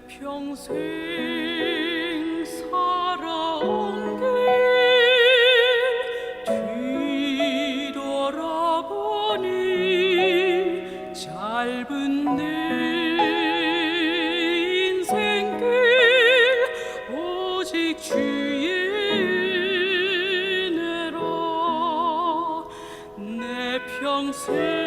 평생 살아온 길 뒤돌아보니 짧은 내 인생길 오직 주의 은혜로 내 평생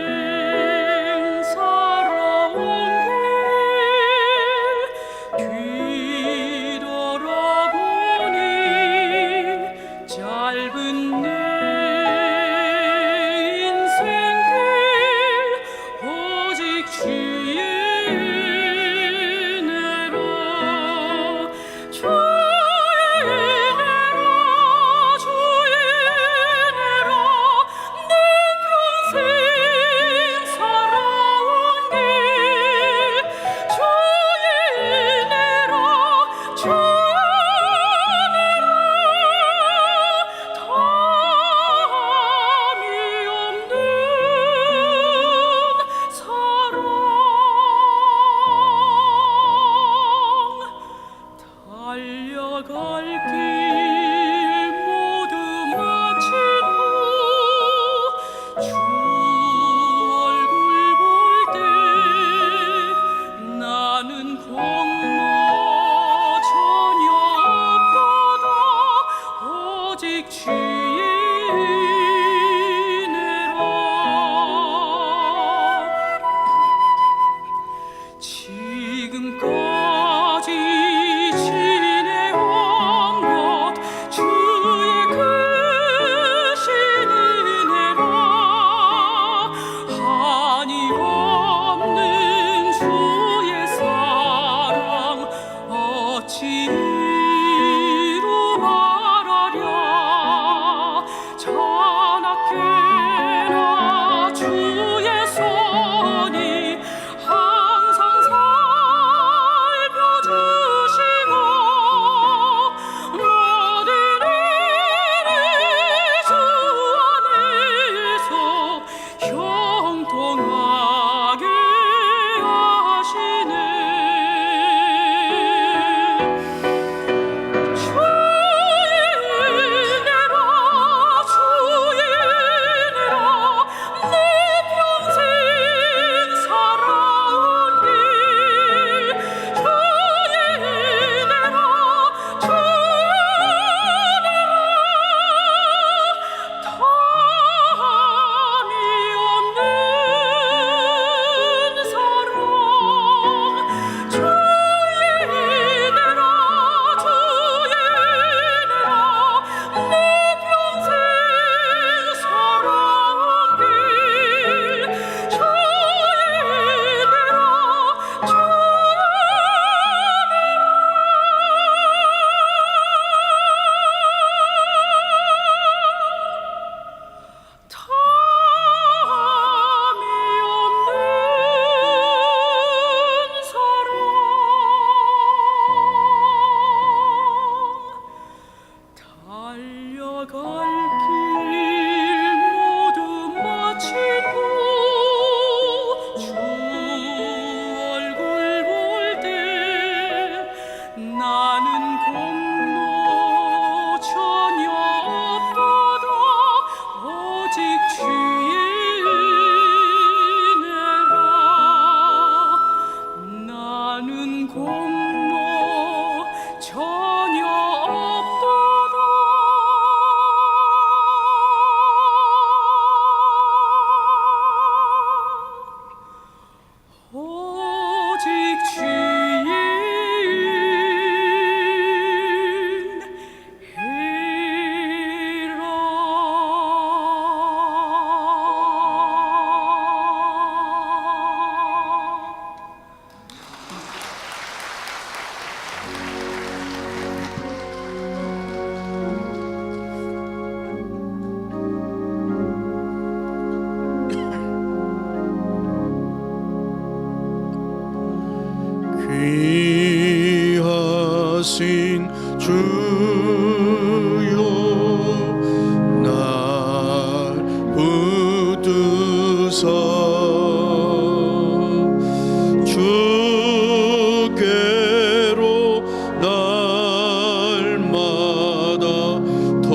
지금까지 지내온 것 주여 날 붙드사 주께로 날마다 더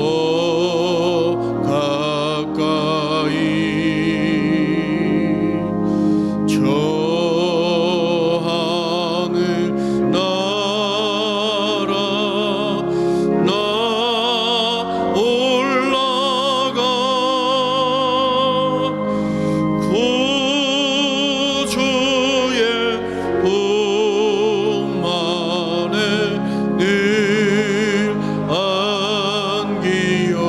가까이 저 하늘 나라 나 올라가 구주의 복만에 늘 안기어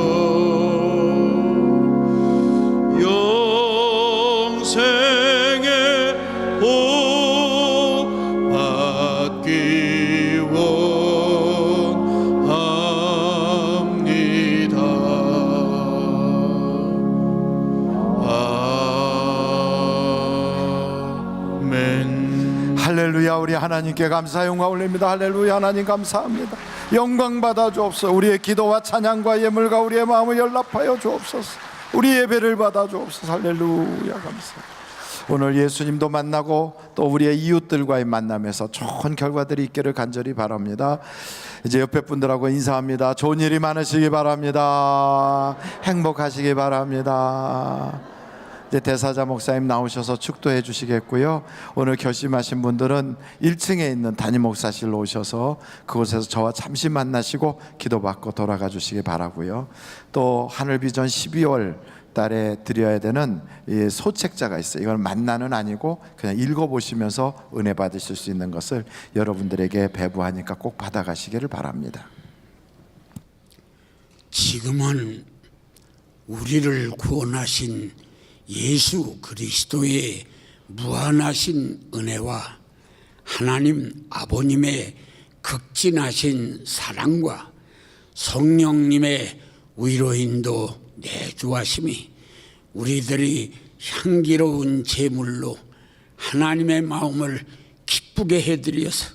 영생의 복 받기 원합니다. 아멘. 할렐루야. 우리 하나님께 감사 영광 올립니다. 할렐루야. 하나님 감사합니다. 영광 받아 주옵소서. 우리의 기도와 찬양과 예물과 우리의 마음을 연락하여 주옵소서. 우리 예배를 받아 주옵소서. 할렐루야. 감사합니다. 오늘 예수님도 만나고 또 우리의 이웃들과의 만남에서 좋은 결과들이 있기를 간절히 바랍니다. 이제 옆에 분들하고 인사합니다. 좋은 일이 많으시기 바랍니다. 행복하시기 바랍니다. 이제 대사자 목사님 나오셔서 축도해 주시겠고요. 오늘 결심하신 분들은 1층에 있는 담임 목사실로 오셔서 그곳에서 저와 잠시 만나시고 기도받고 돌아가 주시기 바라고요. 또 하늘비전 12월 달에 드려야 되는 이 소책자가 있어요. 이건 만나는 아니고 그냥 읽어보시면서 은혜 받으실 수 있는 것을 여러분들에게 배부하니까 꼭 받아가시기를 바랍니다. 지금은 우리를 구원하신 예수 그리스도의 무한하신 은혜와 하나님 아버님의 극진하신 사랑과 성령님의 위로인도 내주하심이 우리들이 향기로운 제물로 하나님의 마음을 기쁘게 해드려서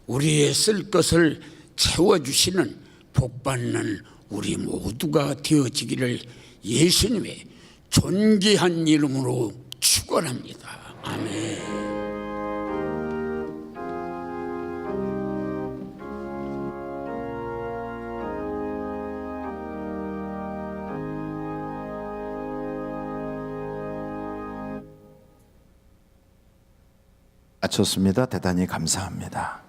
우리의 쓸 것을 채워주시는 복받는 우리 모두가 되어지기를 예수님의 존귀한 이름으로 축원합니다. 아멘. 마쳤습니다. 대단히 감사합니다.